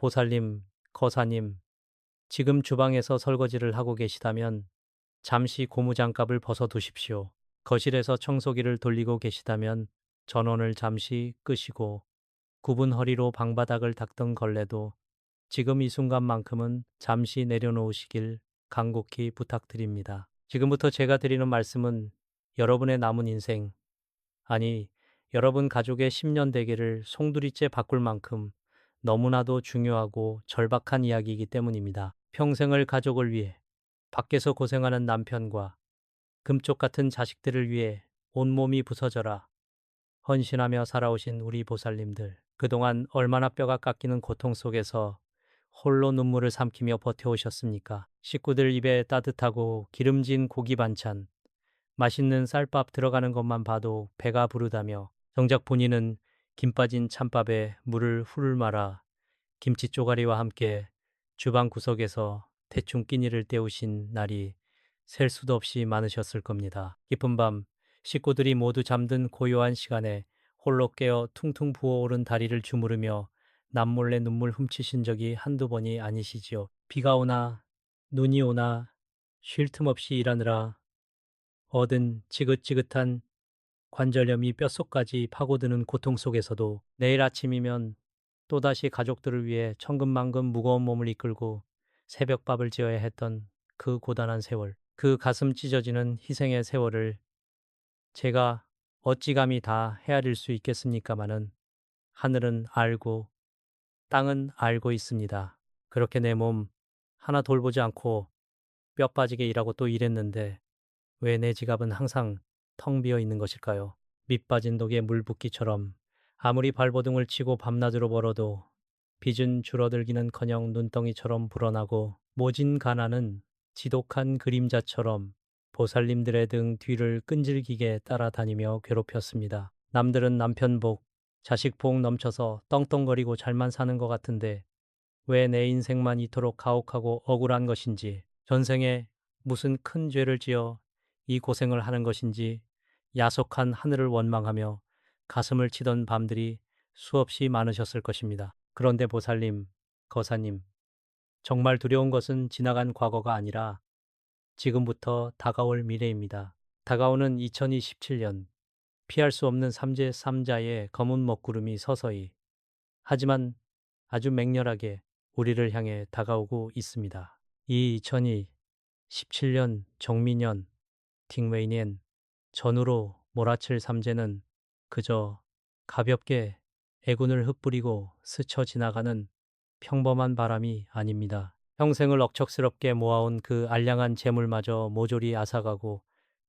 보살님, 거사님, 지금 주방에서 설거지를 하고 계시다면 잠시 고무장갑을 벗어두십시오. 거실에서 청소기를 돌리고 계시다면 전원을 잠시 끄시고 굽은 허리로 방바닥을 닦던 걸레도 지금 이 순간만큼은 잠시 내려놓으시길 간곡히 부탁드립니다. 지금부터 제가 드리는 말씀은 여러분의 남은 인생, 아니, 여러분 가족의 10년 대계를 송두리째 바꿀 만큼 너무나도 중요하고 절박한 이야기이기 때문입니다. 평생을 가족을 위해 밖에서 고생하는 남편과 금쪽 같은 자식들을 위해 온몸이 부서져라 헌신하며 살아오신 우리 보살님들. 그동안 얼마나 뼈가 깎이는 고통 속에서 홀로 눈물을 삼키며 버텨오셨습니까? 식구들 입에 따뜻하고 기름진 고기 반찬, 맛있는 쌀밥 들어가는 것만 봐도 배가 부르다며 정작 본인은 김 빠진 찬밥에 물을 훌 말아 김치 쪼가리와 함께 주방 구석에서 대충 끼니를 때우신 날이 셀 수도 없이 많으셨을 겁니다. 깊은 밤 식구들이 모두 잠든 고요한 시간에 홀로 깨어 퉁퉁 부어오른 다리를 주무르며 남몰래 눈물 훔치신 적이 한두 번이 아니시지요. 비가 오나 눈이 오나 쉴 틈 없이 일하느라 얻은 지긋지긋한 관절염이 뼛속까지 파고드는 고통 속에서도 내일 아침이면 또다시 가족들을 위해 천근만근 무거운 몸을 이끌고 새벽밥을 지어야 했던 그 고단한 세월, 그 가슴 찢어지는 희생의 세월을 제가 어찌 감히 다 헤아릴 수 있겠습니까마는 하늘은 알고 땅은 알고 있습니다. 그렇게 내 몸 하나 돌보지 않고 뼈 빠지게 일하고 또 일했는데 왜 내 지갑은 항상 텅 비어 있는 것일까요? 밑 빠진 독에 물 붓기처럼 아무리 발버둥을 치고 밤낮으로 벌어도 빚은 줄어들기는커녕 눈덩이처럼 불어나고 모진 가난은 지독한 그림자처럼 보살님들의 등 뒤를 끈질기게 따라다니며 괴롭혔습니다. 남들은 남편 복, 자식 복 넘쳐서 떵떵거리고 잘만 사는 것 같은데 왜 내 인생만 이토록 가혹하고 억울한 것인지, 전생에 무슨 큰 죄를 지어 이 고생을 하는 것인지 야속한 하늘을 원망하며 가슴을 치던 밤들이 수없이 많으셨을 것입니다. 그런데 보살님, 거사님, 정말 두려운 것은 지나간 과거가 아니라 지금부터 다가올 미래입니다. 다가오는 2027년, 피할 수 없는 삼재 삼자의 검은 먹구름이 서서히, 하지만 아주 맹렬하게 우리를 향해 다가오고 있습니다. 이 2027년 정미년 팅웨이니엔 전후로 몰아칠 삼재는 그저 가볍게 애군을 흩뿌리고 스쳐 지나가는 평범한 바람이 아닙니다. 평생을 억척스럽게 모아온 그 알량한 재물마저 모조리 앗아가고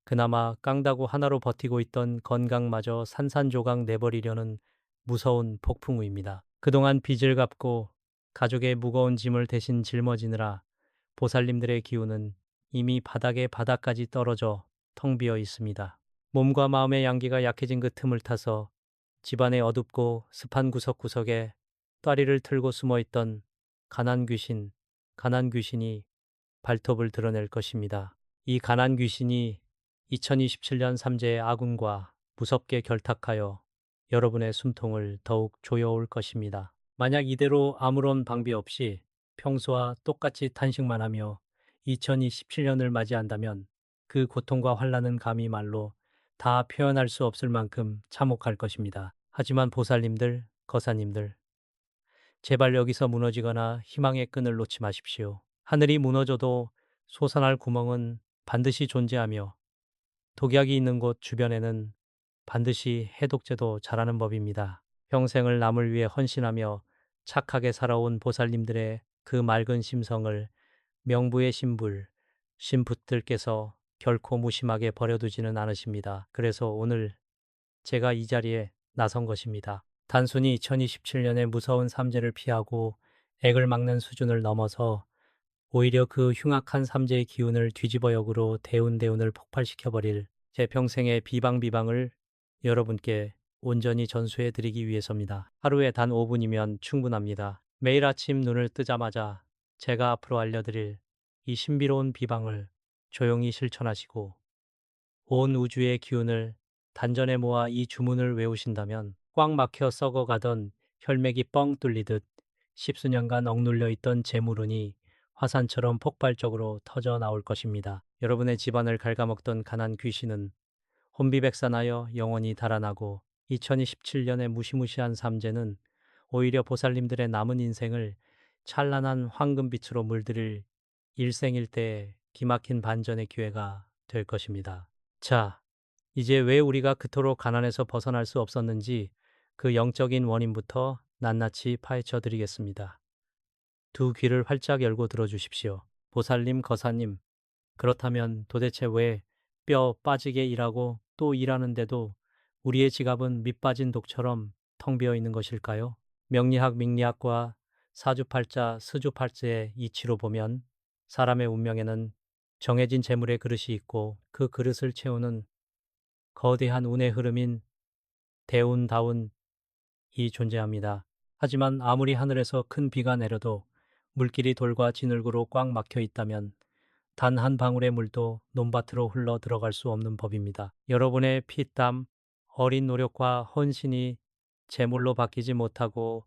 그나마 깡다구 하나로 버티고 있던 건강마저 산산조각 내버리려는 무서운 폭풍우입니다. 그동안 빚을 갚고 가족의 무거운 짐을 대신 짊어지느라 보살님들의 기운은 이미 바닥에 바닥까지 떨어져 텅 비어 있습니다. 몸과 마음의 양기가 약해진 그 틈을 타서 집안의 어둡고 습한 구석구석에 따리를 틀고 숨어있던 가난 귀신이 발톱을 드러낼 것입니다. 이 가난 귀신이 2027년 삼재의 아군과 무섭게 결탁하여 여러분의 숨통을 더욱 조여올 것입니다. 만약 이대로 아무런 방비 없이 평소와 똑같이 탄식만 하며 2027년을 맞이한다면 그 고통과 환란은 감히 말로 다 표현할 수 없을 만큼 참혹할 것입니다. 하지만 보살님들, 거사님들, 제발 여기서 무너지거나 희망의 끈을 놓지 마십시오. 하늘이 무너져도 솟아날 구멍은 반드시 존재하며 독약이 있는 곳 주변에는 반드시 해독제도 자라는 법입니다. 평생을 남을 위해 헌신하며 착하게 살아온 보살님들의 그 맑은 심성을 명부의 신불, 신붓들께서 결코 무심하게 버려두지는 않으십니다. 그래서 오늘 제가 이 자리에 나선 것입니다. 단순히 2027년의 무서운 삼재를 피하고 액을 막는 수준을 넘어서 오히려 그 흉악한 삼재의 기운을 뒤집어 역으로 대운대운을 폭발시켜버릴 제 평생의 비방비방을 여러분께 온전히 전수해 드리기 위해서입니다. 하루에 단 5분이면 충분합니다. 매일 아침 눈을 뜨자마자 제가 앞으로 알려드릴 이 신비로운 비방을 조용히 실천하시고 온 우주의 기운을 단전에 모아 이 주문을 외우신다면 꽉 막혀 썩어가던 혈맥이 뻥 뚫리듯 십수년간 억눌려 있던 재물운이 화산처럼 폭발적으로 터져 나올 것입니다. 여러분의 집안을 갉아먹던 가난 귀신은 혼비백산하여 영원히 달아나고 2027년의 무시무시한 삼재는 오히려 보살님들의 남은 인생을 찬란한 황금빛으로 물들일 일생일대의 기막힌 반전의 기회가 될 것입니다. 자, 이제 왜 우리가 그토록 가난에서 벗어날 수 없었는지 그 영적인 원인부터 낱낱이 파헤쳐 드리겠습니다. 두 귀를 활짝 열고 들어주십시오. 보살님, 거사님, 그렇다면 도대체 왜 뼈 빠지게 일하고 또 일하는데도 우리의 지갑은 밑 빠진 독처럼 텅 비어 있는 것일까요? 명리학,命理학과 사주팔자, 스주팔자의 이치로 보면 사람의 운명에는 정해진 재물의 그릇이 있고 그 그릇을 채우는 거대한 운의 흐름인 대운다운이 존재합니다. 하지만 아무리 하늘에서 큰 비가 내려도 물길이 돌과 진흙으로 꽉 막혀 있다면 단 한 방울의 물도 논밭으로 흘러 들어갈 수 없는 법입니다. 여러분의 피땀, 어린 노력과 헌신이 재물로 바뀌지 못하고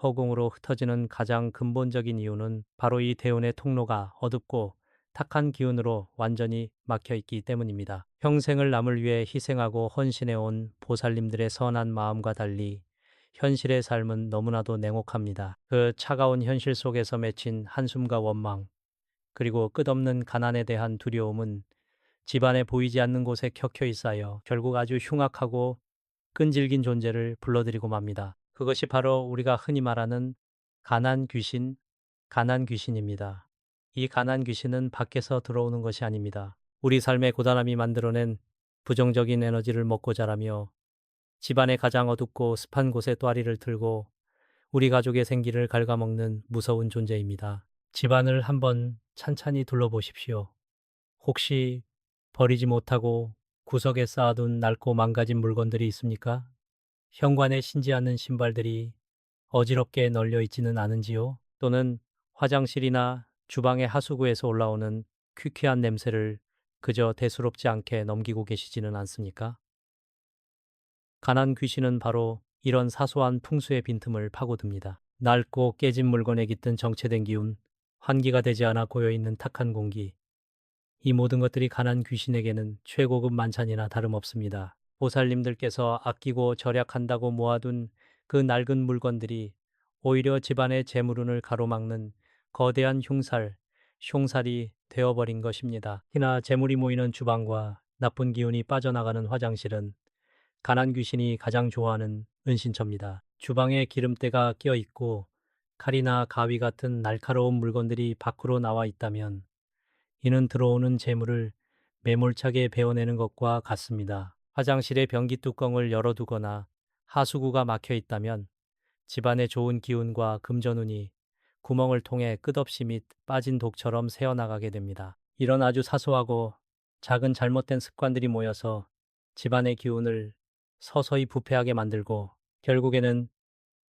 허공으로 흩어지는 가장 근본적인 이유는 바로 이 대운의 통로가 어둡고 탁한 기운으로 완전히 막혀 있기 때문입니다. 평생을 남을 위해 희생하고 헌신해온 보살님들의 선한 마음과 달리 현실의 삶은 너무나도 냉혹합니다. 그 차가운 현실 속에서 맺힌 한숨과 원망, 그리고 끝없는 가난에 대한 두려움은 집안에 보이지 않는 곳에 켜켜이 쌓여 결국 아주 흉악하고 끈질긴 존재를 불러들이고 맙니다. 그것이 바로 우리가 흔히 말하는 가난 귀신, 가난 귀신입니다. 이 가난 귀신은 밖에서 들어오는 것이 아닙니다. 우리 삶의 고단함이 만들어낸 부정적인 에너지를 먹고 자라며 집안의 가장 어둡고 습한 곳에 또아리를 틀고 우리 가족의 생기를 갉아먹는 무서운 존재입니다. 집안을 한번 찬찬히 둘러보십시오. 혹시 버리지 못하고 구석에 쌓아둔 낡고 망가진 물건들이 있습니까? 현관에 신지 않는 신발들이 어지럽게 널려 있지는 않은지요? 또는 화장실이나 주방의 하수구에서 올라오는 퀴퀴한 냄새를 그저 대수롭지 않게 넘기고 계시지는 않습니까? 가난 귀신은 바로 이런 사소한 풍수의 빈틈을 파고듭니다. 낡고 깨진 물건에 깃든 정체된 기운, 환기가 되지 않아 고여있는 탁한 공기, 이 모든 것들이 가난 귀신에게는 최고급 만찬이나 다름없습니다. 보살님들께서 아끼고 절약한다고 모아둔 그 낡은 물건들이 오히려 집안의 재물운을 가로막는 거대한 흉살이 되어버린 것입니다. 특히나 재물이 모이는 주방과 나쁜 기운이 빠져나가는 화장실은 가난 귀신이 가장 좋아하는 은신처입니다. 주방에 기름때가 끼어 있고 칼이나 가위 같은 날카로운 물건들이 밖으로 나와 있다면 이는 들어오는 재물을 매몰차게 베어내는 것과 같습니다. 화장실의 변기 뚜껑을 열어두거나 하수구가 막혀 있다면 집안의 좋은 기운과 금전운이 구멍을 통해 끝없이 밑 빠진 독처럼 새어나가게 됩니다. 이런 아주 사소하고 작은 잘못된 습관들이 모여서 집안의 기운을 서서히 부패하게 만들고 결국에는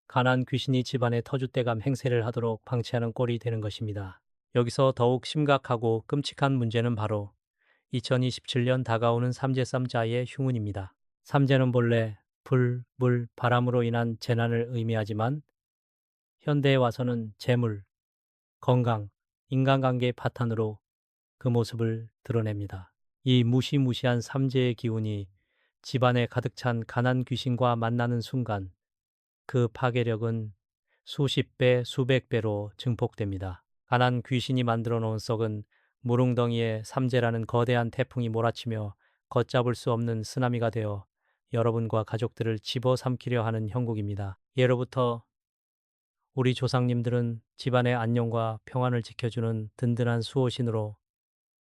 가난 귀신이 집안에 터줏대감 행세를 하도록 방치하는 꼴이 되는 것입니다. 여기서 더욱 심각하고 끔찍한 문제는 바로 2027년 다가오는 삼재쌈자의 흉운입니다. 삼재는 본래 불, 물, 바람으로 인한 재난을 의미하지만 현대에 와서는 재물, 건강, 인간관계의 파탄으로 그 모습을 드러냅니다. 이 무시무시한 삼재의 기운이 집안에 가득 찬 가난 귀신과 만나는 순간 그 파괴력은 수십 배, 수백 배로 증폭됩니다. 가난 귀신이 만들어 놓은 썩은 무릉덩이에 삼재라는 거대한 태풍이 몰아치며 걷잡을 수 없는 쓰나미가 되어 여러분과 가족들을 집어삼키려 하는 형국입니다. 예로부터 우리 조상님들은 집안의 안녕과 평안을 지켜주는 든든한 수호신으로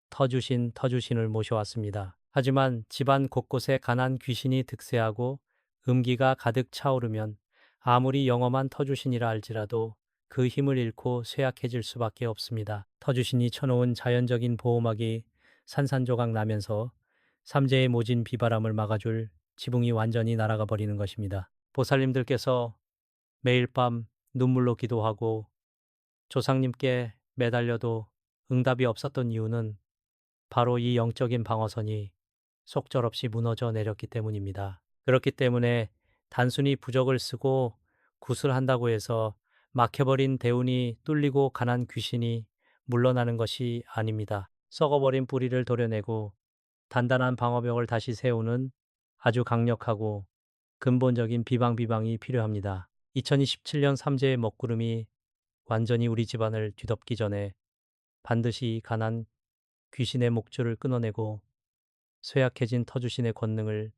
터주신을 모셔왔습니다. 하지만 집안 곳곳에 가난 귀신이 득세하고 음기가 가득 차오르면 아무리 영험한 터주신이라 할지라도 그 힘을 잃고 쇠약해질 수밖에 없습니다. 터주신이 쳐놓은 자연적인 보호막이 산산조각 나면서 삼재의 모진 비바람을 막아줄 지붕이 완전히 날아가 버리는 것입니다. 보살님들께서 매일 밤 눈물로 기도하고 조상님께 매달려도 응답이 없었던 이유는 바로 이 영적인 방어선이 속절없이 무너져 내렸기 때문입니다. 그렇기 때문에 단순히 부적을 쓰고 구슬한다고 해서 막혀버린 대운이 뚫리고 가난 귀신이 물러나는 것이 아닙니다. 썩어버린 뿌리를 도려내고 단단한 방어벽을 다시 세우는 아주 강력하고 근본적인 비방이 필요합니다. 2027년 삼재의 먹구름이 완전히 우리 집안을 뒤덮기 전에 반드시 이 가난 귀신의 목줄을 끊어내고 쇠약해진 터주신의 권능을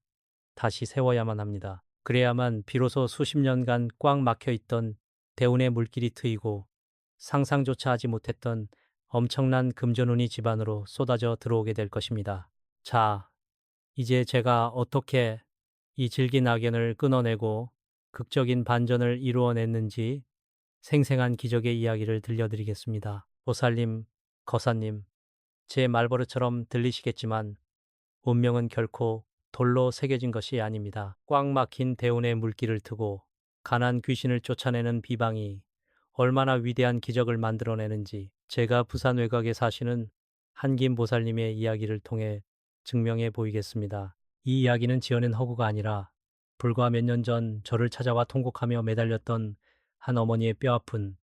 다시 세워야만 합니다. 그래야만 비로소 수십 년간 꽉 막혀 있던 대운의 물길이 트이고 상상조차 하지 못했던 엄청난 금전운이 집안으로 쏟아져 들어오게 될 것입니다. 자, 이제 제가 어떻게 이 질긴 악연을 끊어내고 극적인 반전을 이루어냈는지 생생한 기적의 이야기를 들려드리겠습니다. 보살님, 거사님, 제 말버릇처럼 들리시겠지만 운명은 결코 돌로 새겨진 것이 아닙니다. 꽉 막힌 대운의 물길을 트고 가난 귀신을 쫓아내는 비방이 얼마나 위대한 기적을 만들어내는지 제가 부산 외곽에 사시는 한김 보살님의 이야기를 통해 증명해 보이겠습니다. 이 이야기는 지어낸 허구가 아니라 불과 몇 년 전 저를 찾아와 통곡하며 매달렸던 한 어머니의 뼈아픈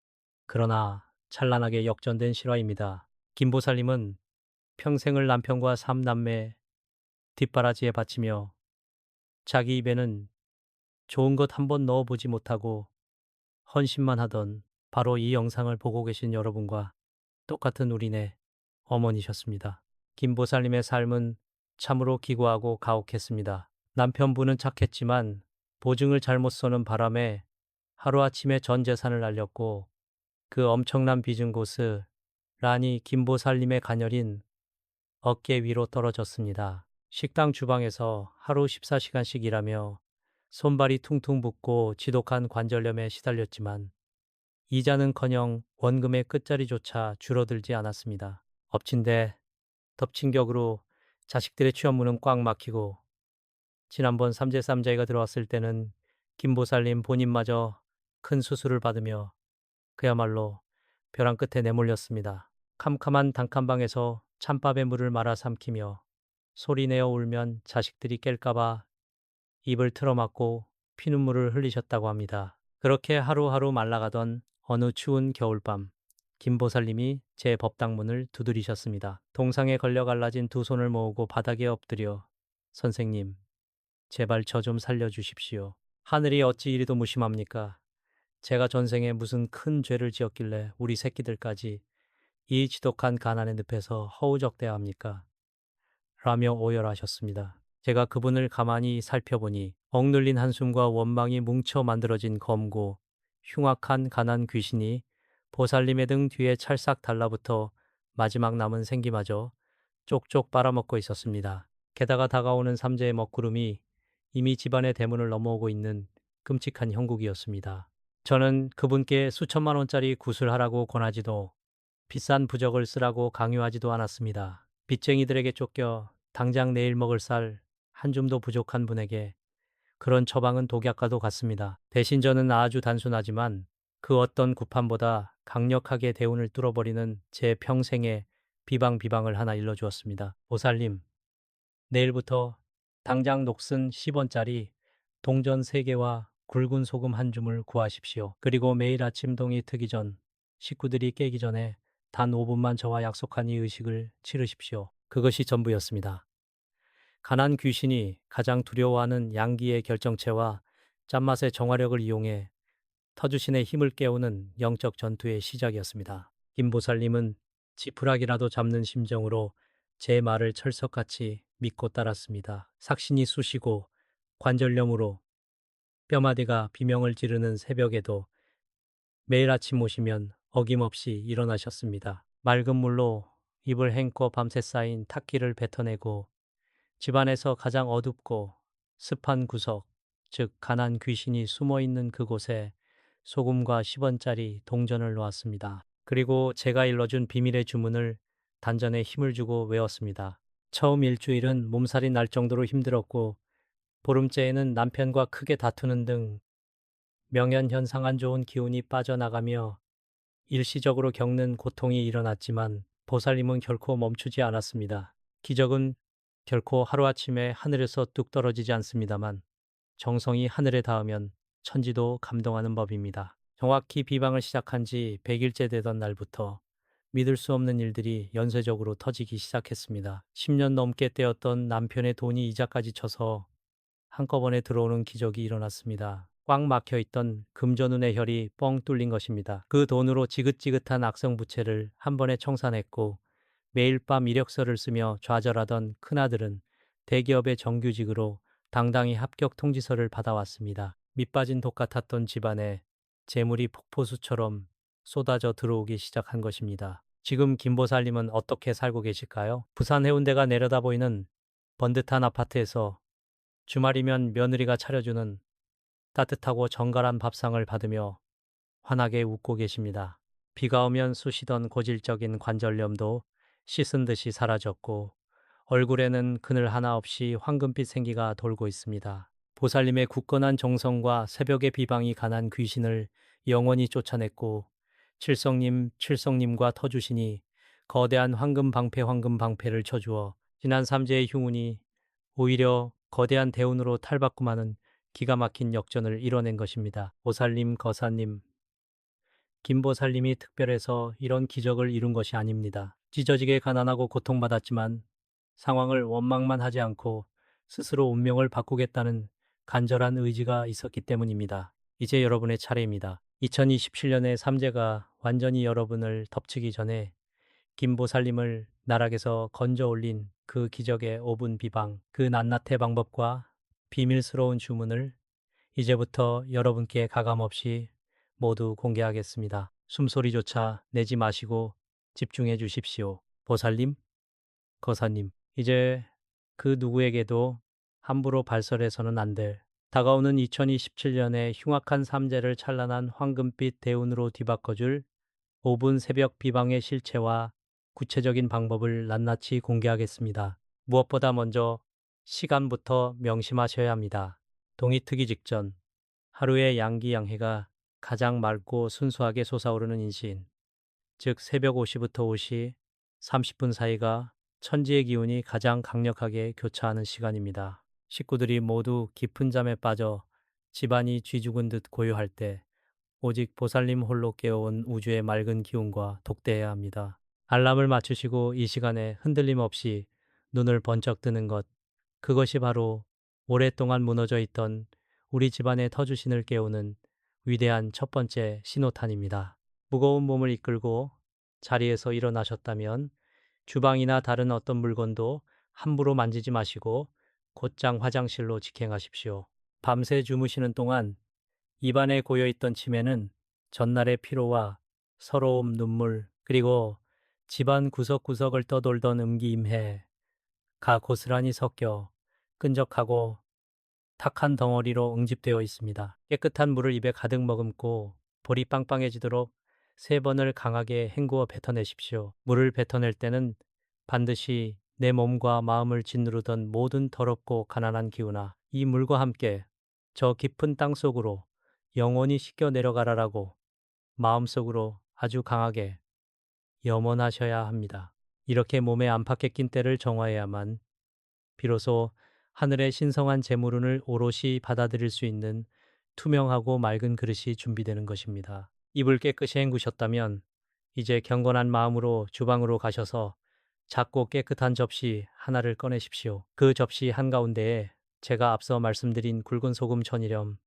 그러나 찬란하게 역전된 실화입니다. 김 보살님은 평생을 남편과 삼남매 뒷바라지에 바치며 자기 입에는 좋은 것 한 번 넣어보지 못하고 헌신만 하던 바로 이 영상을 보고 계신 여러분과 똑같은 우리네 어머니셨습니다. 김보살님의 삶은 참으로 기구하고 가혹했습니다. 남편분은 착했지만 보증을 잘못 서는 바람에 하루아침에 전 재산을 날렸고 그 엄청난 빚은 고스란히 김보살님의 가녀린 어깨 위로 떨어졌습니다. 식당 주방에서 하루 14시간씩 일하며 손발이 퉁퉁 붓고 지독한 관절염에 시달렸지만 이자는커녕 원금의 끝자리조차 줄어들지 않았습니다. 엎친 데 덮친 격으로 자식들의 취업문은 꽉 막히고 지난번 삼재삼자이가 들어왔을 때는 김보살님 본인마저 큰 수술을 받으며 그야말로 벼랑 끝에 내몰렸습니다. 캄캄한 단칸방에서 찬밥에 물을 말아 삼키며 소리내어 울면 자식들이 깰까봐 입을 틀어막고 피눈물을 흘리셨다고 합니다. 그렇게 하루하루 말라가던 어느 추운 겨울밤 김보살님이 제 법당문을 두드리셨습니다. 동상에 걸려 갈라진 두 손을 모으고 바닥에 엎드려 선생님, 제발 저 좀 살려주십시오. 하늘이 어찌 이리도 무심합니까? 제가 전생에 무슨 큰 죄를 지었길래 우리 새끼들까지 이 지독한 가난의 늪에서 허우적대야 합니까? 라며 오열하셨습니다. 제가 그분을 가만히 살펴보니 억눌린 한숨과 원망이 뭉쳐 만들어진 검고 흉악한 가난 귀신이 보살님의 등 뒤에 찰싹 달라붙어 마지막 남은 생기마저 쪽쪽 빨아먹고 있었습니다. 게다가 다가오는 삼재의 먹구름이 이미 집안의 대문을 넘어오고 있는 끔찍한 형국이었습니다. 저는 그분께 수천만 원짜리 구슬하라고 권하지도 비싼 부적을 쓰라고 강요하지도 않았습니다. 빚쟁이들에게 쫓겨 당장 내일 먹을 쌀 한 줌도 부족한 분에게 그런 처방은 독약과도 같습니다. 대신 저는 아주 단순하지만 그 어떤 구판보다 강력하게 대운을 뚫어버리는 제 평생의 비방을 하나 일러주었습니다. 보살님, 내일부터 당장 녹슨 10원짜리 동전 3개와 굵은 소금 한 줌을 구하십시오. 그리고 매일 아침 동이 트기 전 식구들이 깨기 전에 단 5분만 저와 약속한 이 의식을 치르십시오. 그것이 전부였습니다. 가난 귀신이 가장 두려워하는 양기의 결정체와 짠맛의 정화력을 이용해 터주신의 힘을 깨우는 영적 전투의 시작이었습니다. 김보살님은 지푸라기라도 잡는 심정으로 제 말을 철석같이 믿고 따랐습니다. 삭신이 쑤시고 관절염으로 뼈마디가 비명을 지르는 새벽에도 매일 아침 오시면 어김없이 일어나셨습니다. 맑은 물로 입을 헹궈 밤새 쌓인 탁기를 뱉어내고 집안에서 가장 어둡고 습한 구석, 즉 가난 귀신이 숨어있는 그곳에 소금과 10원짜리 동전을 놓았습니다. 그리고 제가 일러준 비밀의 주문을 단전에 힘을 주고 외웠습니다. 처음 일주일은 몸살이 날 정도로 힘들었고 보름째에는 남편과 크게 다투는 등 명현현상 안 좋은 기운이 빠져나가며 일시적으로 겪는 고통이 일어났지만 보살님은 결코 멈추지 않았습니다. 기적은 결코 하루아침에 하늘에서 뚝 떨어지지 않습니다만 정성이 하늘에 닿으면 천지도 감동하는 법입니다. 정확히 비방을 시작한 지 100일째 되던 날부터 믿을 수 없는 일들이 연쇄적으로 터지기 시작했습니다. 10년 넘게 떼었던 남편의 돈이 이자까지 쳐서 한꺼번에 들어오는 기적이 일어났습니다. 꽉 막혀 있던 금전운의 혈이 뻥 뚫린 것입니다. 그 돈으로 지긋지긋한 악성부채를 한 번에 청산했고 매일 밤 이력서를 쓰며 좌절하던 큰아들은 대기업의 정규직으로 당당히 합격 통지서를 받아왔습니다. 밑빠진 독 같았던 집안에 재물이 폭포수처럼 쏟아져 들어오기 시작한 것입니다. 지금 김보살님은 어떻게 살고 계실까요? 부산 해운대가 내려다 보이는 번듯한 아파트에서 주말이면 며느리가 차려주는 따뜻하고 정갈한 밥상을 받으며 환하게 웃고 계십니다. 비가 오면 쑤시던 고질적인 관절염도 씻은 듯이 사라졌고 얼굴에는 그늘 하나 없이 황금빛 생기가 돌고 있습니다. 보살님의 굳건한 정성과 새벽의 비방이 가난 귀신을 영원히 쫓아냈고 칠성님과 터주신이 거대한 황금 방패를 쳐주어 지난 삼재의 흉운이 오히려 거대한 대운으로 탈바꿈하는 기가 막힌 역전을 이뤄낸 것입니다. 보살님, 거사님, 김보살님이 특별해서 이런 기적을 이룬 것이 아닙니다. 찢어지게 가난하고 고통받았지만 상황을 원망만 하지 않고 스스로 운명을 바꾸겠다는 간절한 의지가 있었기 때문입니다. 이제 여러분의 차례입니다. 2027년의 삼재가 완전히 여러분을 덮치기 전에 김보살님을 나락에서 건져 올린 그 기적의 5분 비방, 그 낱낱의 방법과 비밀스러운 주문을 이제부터 여러분께 가감없이 모두 공개하겠습니다. 숨소리조차 내지 마시고 집중해 주십시오. 보살님, 거사님, 이제 그 누구에게도 함부로 발설해서는 안 될 다가오는 2027년의 흉악한 삼재를 찬란한 황금빛 대운으로 뒤바꿔줄 5분 새벽 비방의 실체와 구체적인 방법을 낱낱이 공개하겠습니다. 무엇보다 먼저 시간부터 명심하셔야 합니다. 동이 트기 직전 하루의 양기양해가 가장 맑고 순수하게 솟아오르는 인신, 즉 새벽 5시부터 5시 30분 사이가 천지의 기운이 가장 강력하게 교차하는 시간입니다. 식구들이 모두 깊은 잠에 빠져 집안이 쥐죽은 듯 고요할 때 오직 보살님 홀로 깨어온 우주의 맑은 기운과 독대해야 합니다. 알람을 맞추시고 이 시간에 흔들림 없이 눈을 번쩍 뜨는 것, 그것이 바로 오랫동안 무너져 있던 우리 집안의 터주신을 깨우는 위대한 첫 번째 신호탄입니다. 무거운 몸을 이끌고 자리에서 일어나셨다면 주방이나 다른 어떤 물건도 함부로 만지지 마시고 곧장 화장실로 직행하십시오. 밤새 주무시는 동안 입안에 고여있던 치매는 전날의 피로와 서러움, 눈물, 그리고 집안 구석구석을 떠돌던 음기임해가 고스란히 섞여 끈적하고 탁한 덩어리로 응집되어 있습니다. 깨끗한 물을 입에 가득 머금고 볼이 빵빵해지도록 3번을 강하게 헹구어 뱉어내십시오. 물을 뱉어낼 때는 반드시 내 몸과 마음을 짓누르던 모든 더럽고 가난한 기운아, 이 물과 함께 저 깊은 땅 속으로 영원히 씻겨 내려가라라고 마음속으로 아주 강하게 염원하셔야 합니다. 이렇게 몸에 안팎에 낀 때를 정화해야만 비로소 하늘의 신성한 재물운을 오롯이 받아들일 수 있는 투명하고 맑은 그릇이 준비되는 것입니다. 입을 깨끗이 헹구셨다면 이제 경건한 마음으로 주방으로 가셔서 작고 깨끗한 접시 하나를 꺼내십시오. 그 접시 한가운데에 제가 앞서 말씀드린 굵은 소금 천일염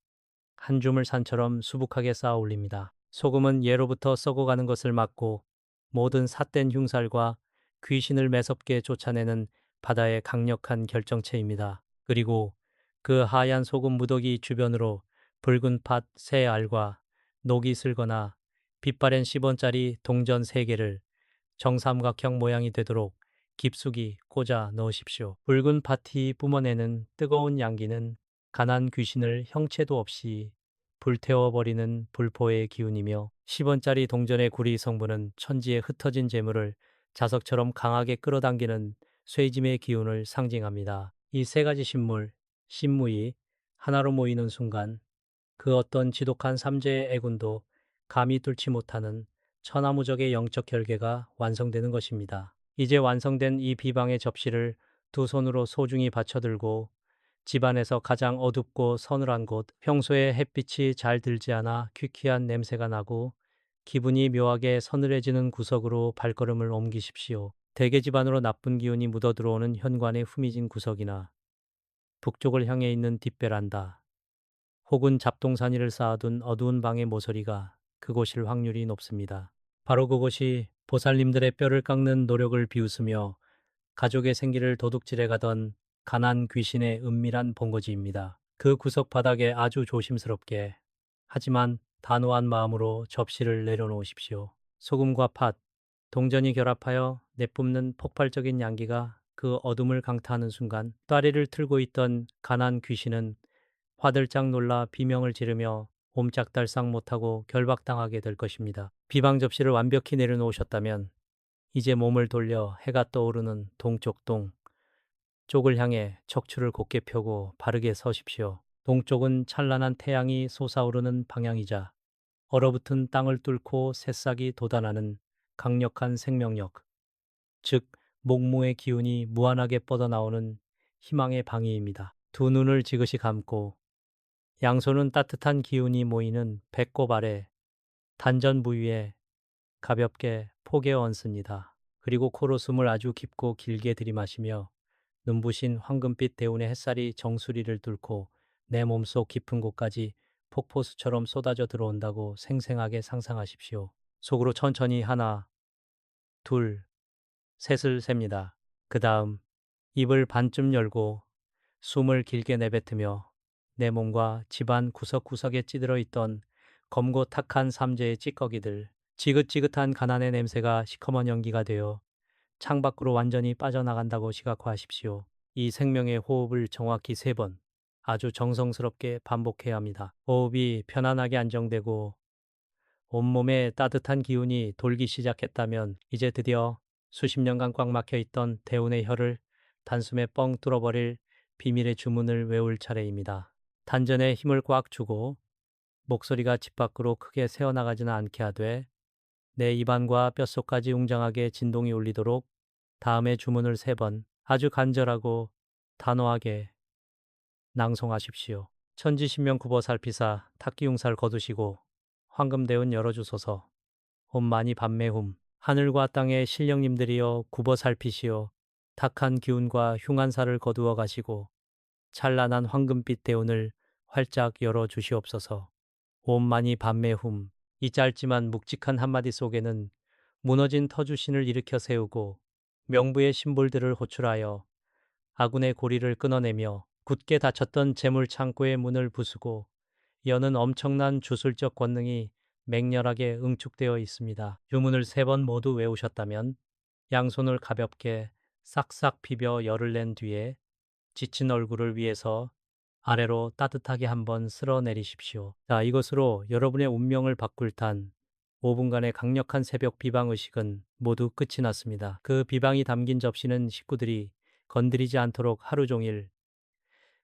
한 줌을 산처럼 수북하게 쌓아 올립니다. 소금은 예로부터 썩어가는 것을 막고 모든 삿된 흉살과 귀신을 매섭게 쫓아내는 바다의 강력한 결정체입니다. 그리고 그 하얀 소금 무더기 주변으로 붉은 팥, 새 알과 녹이 슬거나 빛바랜 10원짜리 동전 3개를 정삼각형 모양이 되도록 깊숙이 꽂아 넣으십시오. 붉은 팥이 뿜어내는 뜨거운 양기는 가난 귀신을 형체도 없이 불태워버리는 불포의 기운이며 10원짜리 동전의 구리 성분은 천지에 흩어진 재물을 자석처럼 강하게 끌어당기는 쇠짐의 기운을 상징합니다. 이 3가지 신물, 신무이 하나로 모이는 순간 그 어떤 지독한 삼재의 애군도 감히 뚫지 못하는 천하무적의 영적 결계가 완성되는 것입니다. 이제 완성된 이 비방의 접시를 두 손으로 소중히 받쳐들고 집안에서 가장 어둡고 서늘한 곳, 평소에 햇빛이 잘 들지 않아 퀴퀴한 냄새가 나고 기분이 묘하게 서늘해지는 구석으로 발걸음을 옮기십시오. 대개 집안으로 나쁜 기운이 묻어 들어오는 현관의 후미진 구석이나 북쪽을 향해 있는 뒷베란다, 혹은 잡동사니를 쌓아둔 어두운 방의 모서리가 그곳일 확률이 높습니다. 바로 그곳이 보살님들의 뼈를 깎는 노력을 비웃으며 가족의 생기를 도둑질해 가던 가난 귀신의 은밀한 본거지입니다. 그 구석 바닥에 아주 조심스럽게 하지만 단호한 마음으로 접시를 내려놓으십시오. 소금과 팥, 동전이 결합하여 내뿜는 폭발적인 양기가 그 어둠을 강타하는 순간 따리를 틀고 있던 가난 귀신은 화들짝 놀라 비명을 지르며 옴짝달싹 못하고 결박당하게 될 것입니다. 비방 접시를 완벽히 내려놓으셨다면 이제 몸을 돌려 해가 떠오르는 동쪽 쪽을 향해 척추를 곧게 펴고 바르게 서십시오. 동쪽은 찬란한 태양이 솟아오르는 방향이자 얼어붙은 땅을 뚫고 새싹이 돋아나는 강력한 생명력, 즉 목무의 기운이 무한하게 뻗어나오는 희망의 방위입니다. 두 눈을 지그시 감고 양손은 따뜻한 기운이 모이는 배꼽 아래 단전 부위에 가볍게 포개 얹습니다. 그리고 코로 숨을 아주 깊고 길게 들이마시며 눈부신 황금빛 대운의 햇살이 정수리를 뚫고 내 몸속 깊은 곳까지 폭포수처럼 쏟아져 들어온다고 생생하게 상상하십시오. 속으로 천천히 하나, 둘, 셋을 셉니다. 그 다음 입을 반쯤 열고 숨을 길게 내뱉으며 내 몸과 집안 구석구석에 찌들어 있던 검고 탁한 삼재의 찌꺼기들, 지긋지긋한 가난의 냄새가 시커먼 연기가 되어 창밖으로 완전히 빠져나간다고 시각화하십시오. 이 생명의 호흡을 정확히 3번 아주 정성스럽게 반복해야 합니다. 호흡이 편안하게 안정되고 온몸에 따뜻한 기운이 돌기 시작했다면 이제 드디어 수십 년간 꽉 막혀 있던 대운의 혀를 단숨에 뻥 뚫어버릴 비밀의 주문을 외울 차례입니다. 단전에 힘을 꽉 주고 목소리가 집 밖으로 크게 새어나가지는 않게 하되 내 입안과 뼛속까지 웅장하게 진동이 울리도록 다음의 주문을 3번 아주 간절하고 단호하게 낭송하십시오. 천지신명 구보살피사 탁기용살 거두시고 황금대운 열어주소서. 옴마니 밤매훔 하늘과 땅의 신령님들이여 구보살피시오. 탁한 기운과 흉한살을 거두어 가시고 찬란한 황금빛 대운을 활짝 열어주시옵소서. 옴마니 밤매훔 이 짧지만 묵직한 한마디 속에는 무너진 터주신을 일으켜 세우고 명부의 심볼들을 호출하여 아군의 고리를 끊어내며 굳게 닫혔던 재물 창고의 문을 부수고 여는 엄청난 주술적 권능이 맹렬하게 응축되어 있습니다. 주문을 3번 모두 외우셨다면 양손을 가볍게 싹싹 비벼 열을 낸 뒤에 지친 얼굴을 위에서 아래로 따뜻하게 한번 쓸어내리십시오. 자, 이것으로 여러분의 운명을 바꿀 단 5분간의 강력한 새벽 비방 의식은 모두 끝이 났습니다. 그 비방이 담긴 접시는 식구들이 건드리지 않도록 하루 종일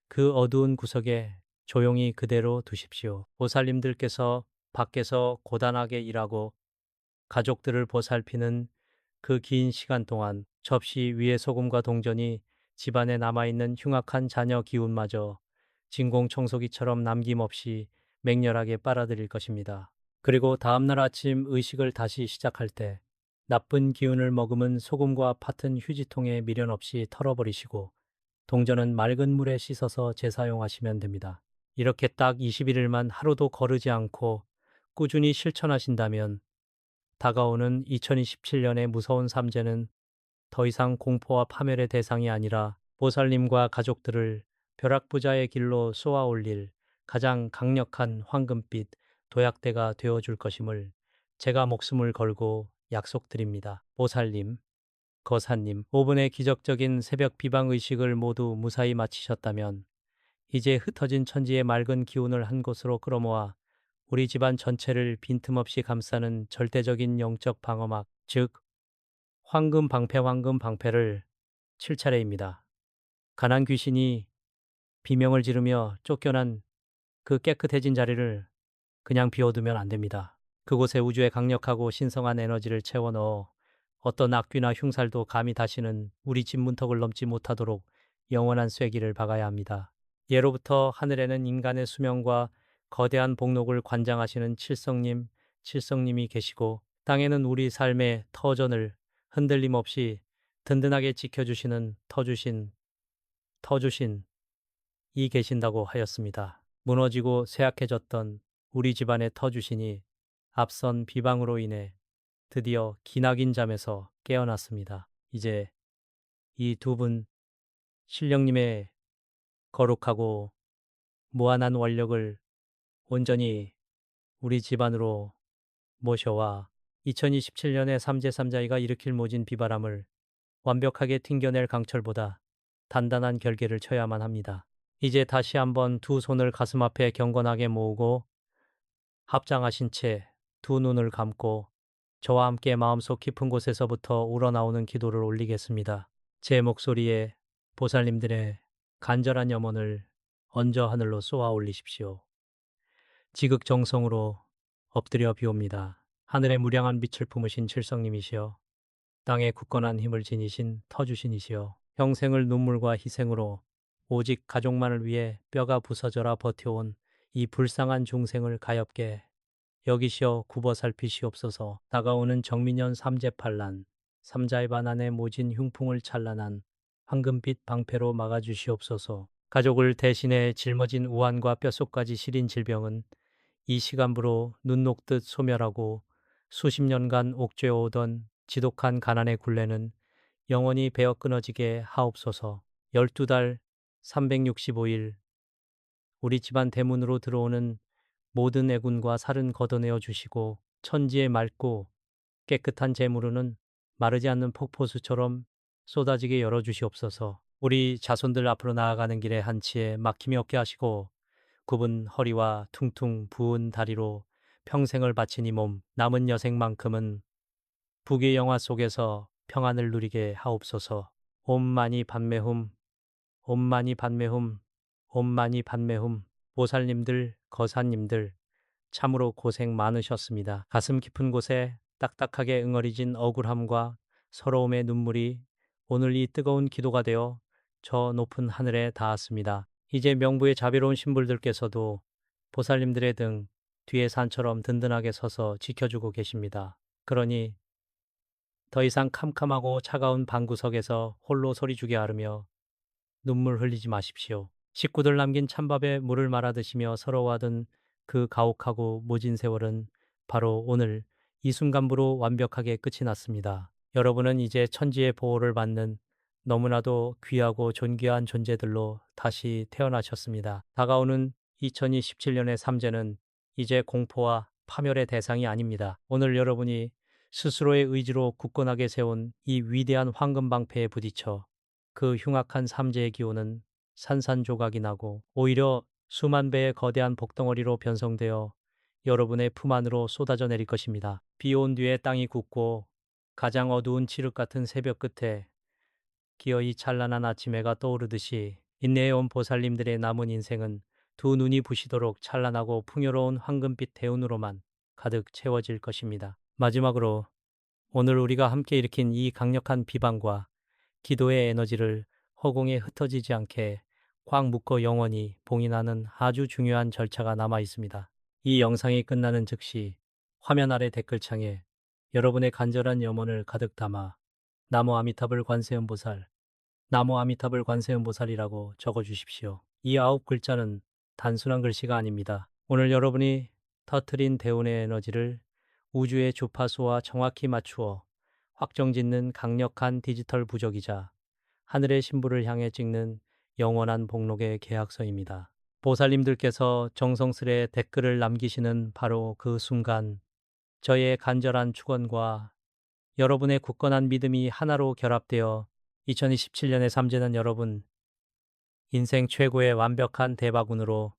그 어두운 구석에 조용히 그대로 두십시오. 보살님들께서 밖에서 고단하게 일하고 가족들을 보살피는 그 긴 시간 동안 접시 위에 소금과 동전이 집안에 남아있는 흉악한 자녀 기운마저 진공청소기처럼 남김없이 맹렬하게 빨아들일 것입니다. 그리고 다음날 아침 의식을 다시 시작할 때 나쁜 기운을 머금은 소금과 팥은 휴지통에 미련 없이 털어버리시고 동전은 맑은 물에 씻어서 재사용하시면 됩니다. 이렇게 딱 21일만 하루도 거르지 않고 꾸준히 실천하신다면 다가오는 2027년의 무서운 삼재는 더 이상 공포와 파멸의 대상이 아니라 보살님과 가족들을 벼락부자의 길로 쏘아 올릴 가장 강력한 황금빛 도약대가 되어줄 것임을 제가 목숨을 걸고 약속드립니다. 보살님, 거사님, 5분의 기적적인 새벽 비방 의식을 모두 무사히 마치셨다면 이제 흩어진 천지의 맑은 기운을 한 곳으로 끌어모아 우리 집안 전체를 빈틈없이 감싸는 절대적인 영적 방어막, 즉 황금 방패를 칠 차례입니다. 가난 귀신이 비명을 지르며 쫓겨난 그 깨끗해진 자리를 그냥 비워두면 안 됩니다. 그곳에 우주의 강력하고 신성한 에너지를 채워 넣어 어떤 악귀나 흉살도 감히 다시는 우리 집 문턱을 넘지 못하도록 영원한 쐐기를 박아야 합니다. 예로부터 하늘에는 인간의 수명과 거대한 복록을 관장하시는 칠성님, 칠성님이 계시고 땅에는 우리 삶의 터전을 흔들림 없이 든든하게 지켜주시는 터주신, 터주신 이 계신다고 하였습니다. 무너지고 쇠약해졌던 우리 집안의 터주신이 앞선 비방으로 인해 드디어 기나긴 잠에서 깨어났습니다. 이제 이 두 분 신령님의 거룩하고 무한한 원력을 온전히 우리 집안으로 모셔와 2027년에 삼재삼자이가 일으킬 모진 비바람을 완벽하게 튕겨낼 강철보다 단단한 결계를 쳐야만 합니다. 이제 다시 한번 두 손을 가슴 앞에 경건하게 모으고 합장하신 채 두 눈을 감고 저와 함께 마음속 깊은 곳에서부터 우러나오는 기도를 올리겠습니다. 제 목소리에 보살님들의 간절한 염원을 얹어 하늘로 쏘아 올리십시오. 지극정성으로 엎드려 비옵니다. 하늘의 무량한 빛을 품으신 칠성님이시여, 땅에 굳건한 힘을 지니신 터주신이시여, 평생을 눈물과 희생으로 오직 가족만을 위해 뼈가 부서져라 버텨온 이 불쌍한 중생을 가엾게 여기시어 굽어 살피시옵소서. 다가오는 정민년 삼재팔란, 삼자의 반환의 모진 흉풍을 찬란한 황금빛 방패로 막아주시옵소서. 가족을 대신해 짊어진 우환과 뼛속까지 시린 질병은 이 시간부로 눈 녹듯 소멸하고 수십 년간 옥죄어오던 지독한 가난의 굴레는 영원히 베어 끊어지게 하옵소서. 12달 365일 우리 집안 대문으로 들어오는 모든 애군과 살은 걷어내어 주시고 천지의 맑고 깨끗한 재물은 마르지 않는 폭포수처럼 쏟아지게 열어주시옵소서. 우리 자손들 앞으로 나아가는 길에 한치에 막힘이 없게 하시고 굽은 허리와 퉁퉁 부은 다리로 평생을 바친 이 몸 남은 여생만큼은 부귀 영화 속에서 평안을 누리게 하옵소서. 옴마니 pad메훔, 옴마니 pad메훔, 옴마니 pad메훔. 보살님들, 거사님들 참으로 고생 많으셨습니다. 가슴 깊은 곳에 딱딱하게 응어리진 억울함과 서러움의 눈물이 오늘 이 뜨거운 기도가 되어 저 높은 하늘에 닿았습니다. 이제 명부의 자비로운 신불들께서도 보살님들의 등 뒤에 산처럼 든든하게 서서 지켜주고 계십니다. 그러니 더 이상 캄캄하고 차가운 방구석에서 홀로 소리주게 앓으며 눈물 흘리지 마십시오. 식구들 남긴 찬밥에 물을 말아 드시며 서러워하던 그 가혹하고 모진 세월은 바로 오늘 이 순간부로 완벽하게 끝이 났습니다. 여러분은 이제 천지의 보호를 받는 너무나도 귀하고 존귀한 존재들로 다시 태어나셨습니다. 다가오는 2027년의 삼재는 이제 공포와 파멸의 대상이 아닙니다. 오늘 여러분이 스스로의 의지로 굳건하게 세운 이 위대한 황금방패에 부딪혀 그 흉악한 삼재의 기운은 산산조각이 나고 오히려 수만 배의 거대한 복덩어리로 변성되어 여러분의 품 안으로 쏟아져 내릴 것입니다. 비 온 뒤에 땅이 굳고 가장 어두운 칠흑 같은 새벽 끝에 기어이 찬란한 아침해가 떠오르듯이 인내해온 보살님들의 남은 인생은 두 눈이 부시도록 찬란하고 풍요로운 황금빛 대운으로만 가득 채워질 것입니다. 마지막으로 오늘 우리가 함께 일으킨 이 강력한 비방과 기도의 에너지를 허공에 흩어지지 않게 꽉 묶어 영원히 봉인하는 아주 중요한 절차가 남아 있습니다. 이 영상이 끝나는 즉시 화면 아래 댓글창에 여러분의 간절한 염원을 가득 담아 나무 아미타불 관세음보살, 나무 아미타불 관세음보살이라고 적어주십시오. 이 9글자는 단순한 글씨가 아닙니다. 오늘 여러분이 터트린 대운의 에너지를 우주의 주파수와 정확히 맞추어 확정짓는 강력한 디지털 부적이자 하늘의 신부를 향해 찍는 영원한 복록의 계약서입니다. 보살님들께서 정성스레 댓글을 남기시는 바로 그 순간 저의 간절한 축원과 여러분의 굳건한 믿음이 하나로 결합되어 2027년의 삼재는 여러분 인생 최고의 완벽한 대박운으로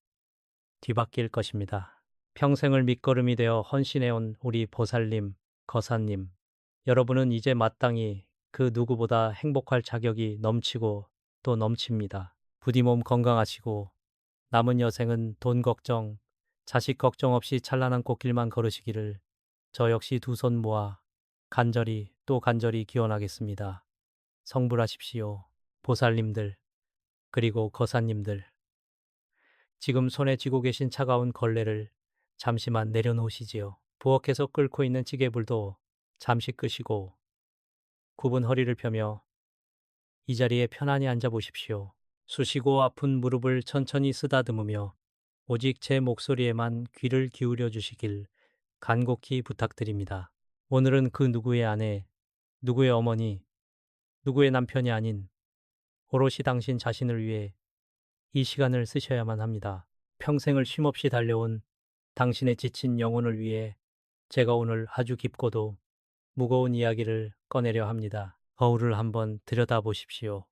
뒤바뀔 것입니다. 평생을 밑거름이 되어 헌신해온 우리 보살님, 거사님, 여러분은 이제 마땅히 그 누구보다 행복할 자격이 넘치고 또 넘칩니다. 부디 몸 건강하시고 남은 여생은 돈 걱정, 자식 걱정 없이 찬란한 꽃길만 걸으시기를 저 역시 두 손 모아 간절히 또 간절히 기원하겠습니다. 성불하십시오. 보살님들, 그리고 거사님들. 지금 손에 쥐고 계신 차가운 걸레를 잠시만 내려놓으시지요. 부엌에서 끓고 있는 찌개불도 잠시 끄시고 굽은 허리를 펴며 이 자리에 편안히 앉아 보십시오. 쑤시고 아픈 무릎을 천천히 쓰다듬으며 오직 제 목소리에만 귀를 기울여 주시길 간곡히 부탁드립니다. 오늘은 그 누구의 아내, 누구의 어머니, 누구의 남편이 아닌 오롯이 당신 자신을 위해 이 시간을 쓰셔야만 합니다. 평생을 쉼없이 달려온 당신의 지친 영혼을 위해 제가 오늘 아주 깊고도 무거운 이야기를 꺼내려 합니다. 거울을 한번 들여다보십시오.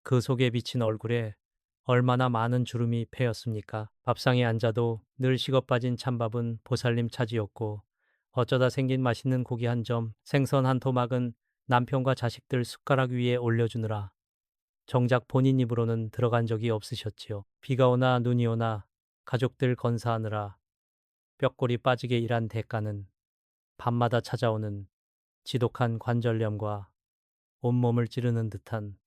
그 속에 비친 얼굴에 얼마나 많은 주름이 패였습니까? 밥상에 앉아도 늘 식어빠진 찬밥은 보살님 차지였고 어쩌다 생긴 맛있는 고기 한 점, 생선 한 토막은 남편과 자식들 숟가락 위에 올려주느라 정작 본인 입으로는 들어간 적이 없으셨지요. 비가 오나 눈이 오나 가족들 건사하느라 뼈골이 빠지게 일한 대가는 밤마다 찾아오는 지독한 관절염과 온몸을 찌르는 듯한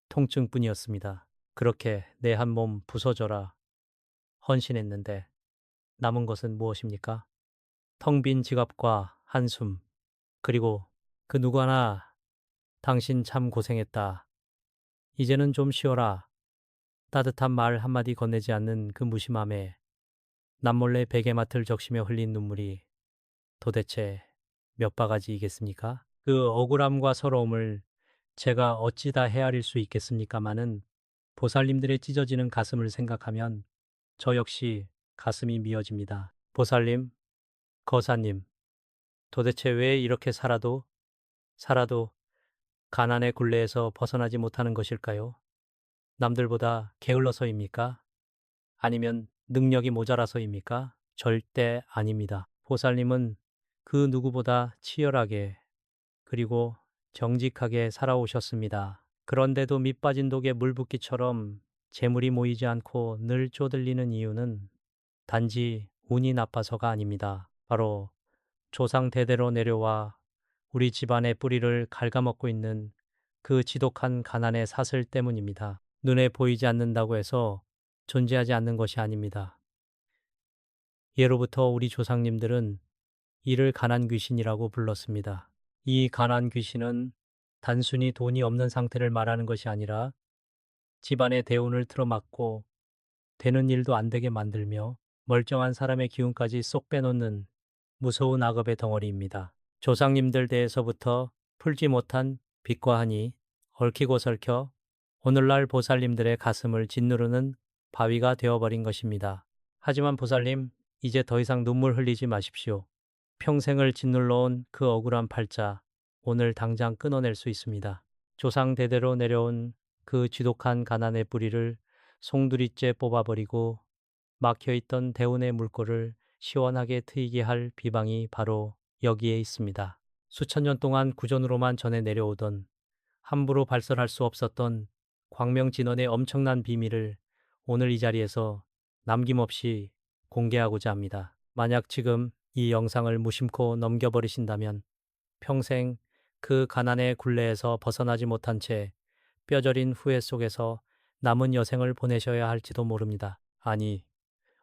통증뿐이었습니다. 그렇게 내 한 몸 부서져라 헌신했는데 남은 것은 무엇입니까? 텅 빈 지갑과 한숨, 그리고 그 누구 하나 당신 참 고생했다. 이제는 좀 쉬어라. 따뜻한 말 한마디 건네지 않는 그 무심함에 남몰래 베개맡을 적시며 흘린 눈물이 도대체 몇 바가지이겠습니까? 그 억울함과 서러움을 제가 어찌 다 헤아릴 수 있겠습니까마는 보살님들의 찢어지는 가슴을 생각하면 저 역시 가슴이 미어집니다. 보살님, 거사님, 도대체 왜 이렇게 살아도 가난의 굴레에서 벗어나지 못하는 것일까요? 남들보다 게을러서입니까? 아니면 능력이 모자라서입니까? 절대 아닙니다. 보살님은 그 누구보다 치열하게 그리고 정직하게 살아오셨습니다. 그런데도 밑빠진 독에 물 붓기처럼 재물이 모이지 않고 늘 쪼들리는 이유는 단지 운이 나빠서가 아닙니다. 바로 조상 대대로 내려와 우리 집안의 뿌리를 갉아먹고 있는 그 지독한 가난의 사슬 때문입니다. 눈에 보이지 않는다고 해서 존재하지 않는 것이 아닙니다. 예로부터 우리 조상님들은 이를 가난 귀신이라고 불렀습니다. 이 가난 귀신은 단순히 돈이 없는 상태를 말하는 것이 아니라 집안의 대운을 틀어막고 되는 일도 안 되게 만들며 멀쩡한 사람의 기운까지 쏙 빼놓는 무서운 악업의 덩어리입니다. 조상님들 대에서부터 풀지 못한 빚과 한이 얽히고 설켜 오늘날 보살님들의 가슴을 짓누르는 바위가 되어버린 것입니다. 하지만 보살님, 이제 더 이상 눈물 흘리지 마십시오. 평생을 짓눌러온 그 억울한 팔자, 오늘 당장 끊어낼 수 있습니다. 조상 대대로 내려온 그 지독한 가난의 뿌리를 송두리째 뽑아버리고 막혀있던 대운의 물꼬를 시원하게 트이게 할 비방이 바로 여기에 있습니다. 수천 년 동안 구전으로만 전해 내려오던 함부로 발설할 수 없었던 광명진원의 엄청난 비밀을 오늘 이 자리에서 남김없이 공개하고자 합니다. 만약 지금 이 영상을 무심코 넘겨버리신다면 평생 그 가난의 굴레에서 벗어나지 못한 채 뼈저린 후회 속에서 남은 여생을 보내셔야 할지도 모릅니다. 아니,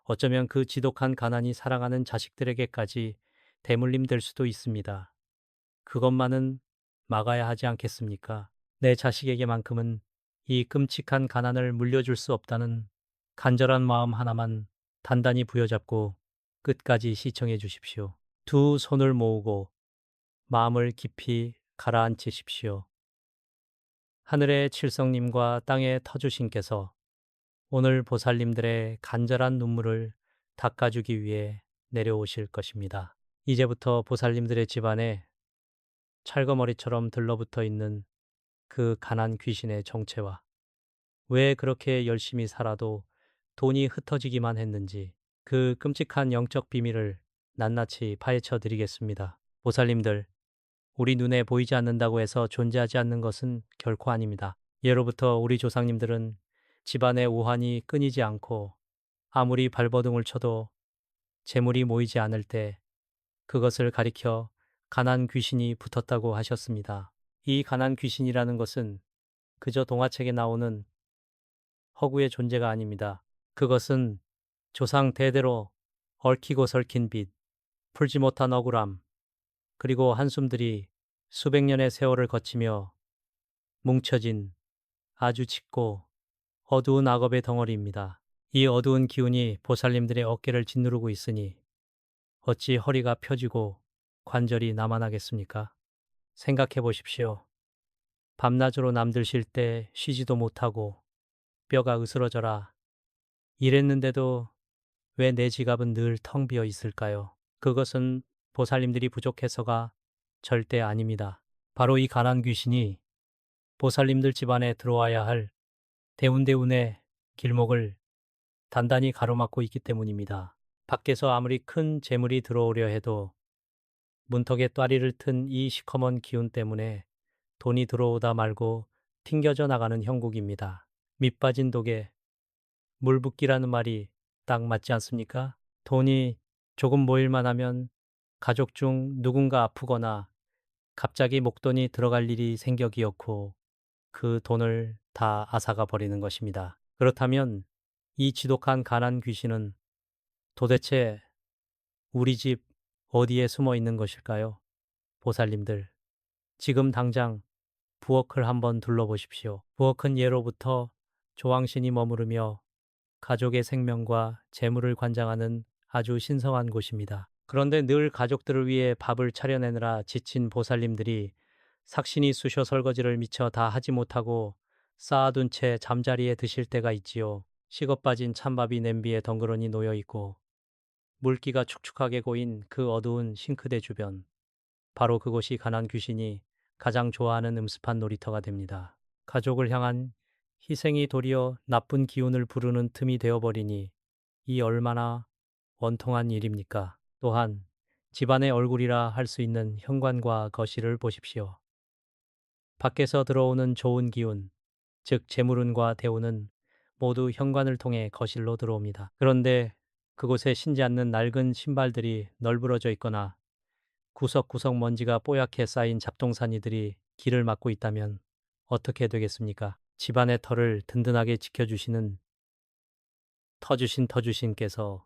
어쩌면 그 지독한 가난이 사랑하는 자식들에게까지 대물림 될 수도 있습니다. 그것만은 막아야 하지 않겠습니까? 내 자식에게만큼은 이 끔찍한 가난을 물려줄 수 없다는 간절한 마음 하나만 단단히 부여잡고 끝까지 시청해 주십시오. 두 손을 모으고 마음을 깊이 가라앉히십시오. 하늘의 칠성님과 땅의 터주신께서 오늘 보살님들의 간절한 눈물을 닦아주기 위해 내려오실 것입니다. 이제부터 보살님들의 집안에 찰거머리처럼 들러붙어 있는 그 가난 귀신의 정체와 왜 그렇게 열심히 살아도 돈이 흩어지기만 했는지 그 끔찍한 영적 비밀을 낱낱이 파헤쳐 드리겠습니다. 보살님들, 우리 눈에 보이지 않는다고 해서 존재하지 않는 것은 결코 아닙니다. 예로부터 우리 조상님들은 집안의 우환이 끊이지 않고 아무리 발버둥을 쳐도 재물이 모이지 않을 때 그것을 가리켜 가난 귀신이 붙었다고 하셨습니다. 이 가난 귀신이라는 것은 그저 동화책에 나오는 허구의 존재가 아닙니다. 그것은 조상 대대로 얽히고 설킨 빚, 풀지 못한 억울함, 그리고 한숨들이 수백 년의 세월을 거치며 뭉쳐진 아주 짙고 어두운 악업의 덩어리입니다. 이 어두운 기운이 보살님들의 어깨를 짓누르고 있으니 어찌 허리가 펴지고 관절이 남아나겠습니까? 생각해 보십시오. 밤낮으로 남들 쉴 때 쉬지도 못하고 뼈가 으스러져라 이랬는데도 왜 내 지갑은 늘 텅 비어 있을까요? 그것은 보살님들이 부족해서가 절대 아닙니다. 바로 이 가난 귀신이 보살님들 집안에 들어와야 할 대운대운의 길목을 단단히 가로막고 있기 때문입니다. 밖에서 아무리 큰 재물이 들어오려 해도 문턱에 또아리를 튼 이 시커먼 기운 때문에 돈이 들어오다 말고 튕겨져 나가는 형국입니다. 밑 빠진 독에 물 붓기라는 말이 딱 맞지 않습니까? 돈이 조금 모일만 하면 가족 중 누군가 아프거나 갑자기 목돈이 들어갈 일이 생겨 기어코 그 돈을 다 앗아가 버리는 것입니다. 그렇다면 이 지독한 가난 귀신은 도대체 우리 집 어디에 숨어 있는 것일까요? 보살님들, 지금 당장 부엌을 한번 둘러보십시오. 부엌은 예로부터 조왕신이 머무르며 가족의 생명과 재물을 관장하는 아주 신성한 곳입니다. 그런데 늘 가족들을 위해 밥을 차려내느라 지친 보살님들이 삭신이 쑤셔 설거지를 미처 다 하지 못하고 쌓아둔 채 잠자리에 드실 때가 있지요. 식어 빠진 찬밥이 냄비에 덩그러니 놓여 있고 물기가 축축하게 고인 그 어두운 싱크대 주변. 바로 그곳이 가난 귀신이 가장 좋아하는 음습한 놀이터가 됩니다. 가족을 향한 희생이 도리어 나쁜 기운을 부르는 틈이 되어버리니 이 얼마나 원통한 일입니까? 또한 집안의 얼굴이라 할 수 있는 현관과 거실을 보십시오. 밖에서 들어오는 좋은 기운, 즉 재물운과 대운은 모두 현관을 통해 거실로 들어옵니다. 그런데 그곳에 신지 않는 낡은 신발들이 널브러져 있거나 구석구석 먼지가 뽀얗게 쌓인 잡동사니들이 길을 막고 있다면 어떻게 되겠습니까? 집안의 터를 든든하게 지켜주시는 터주신께서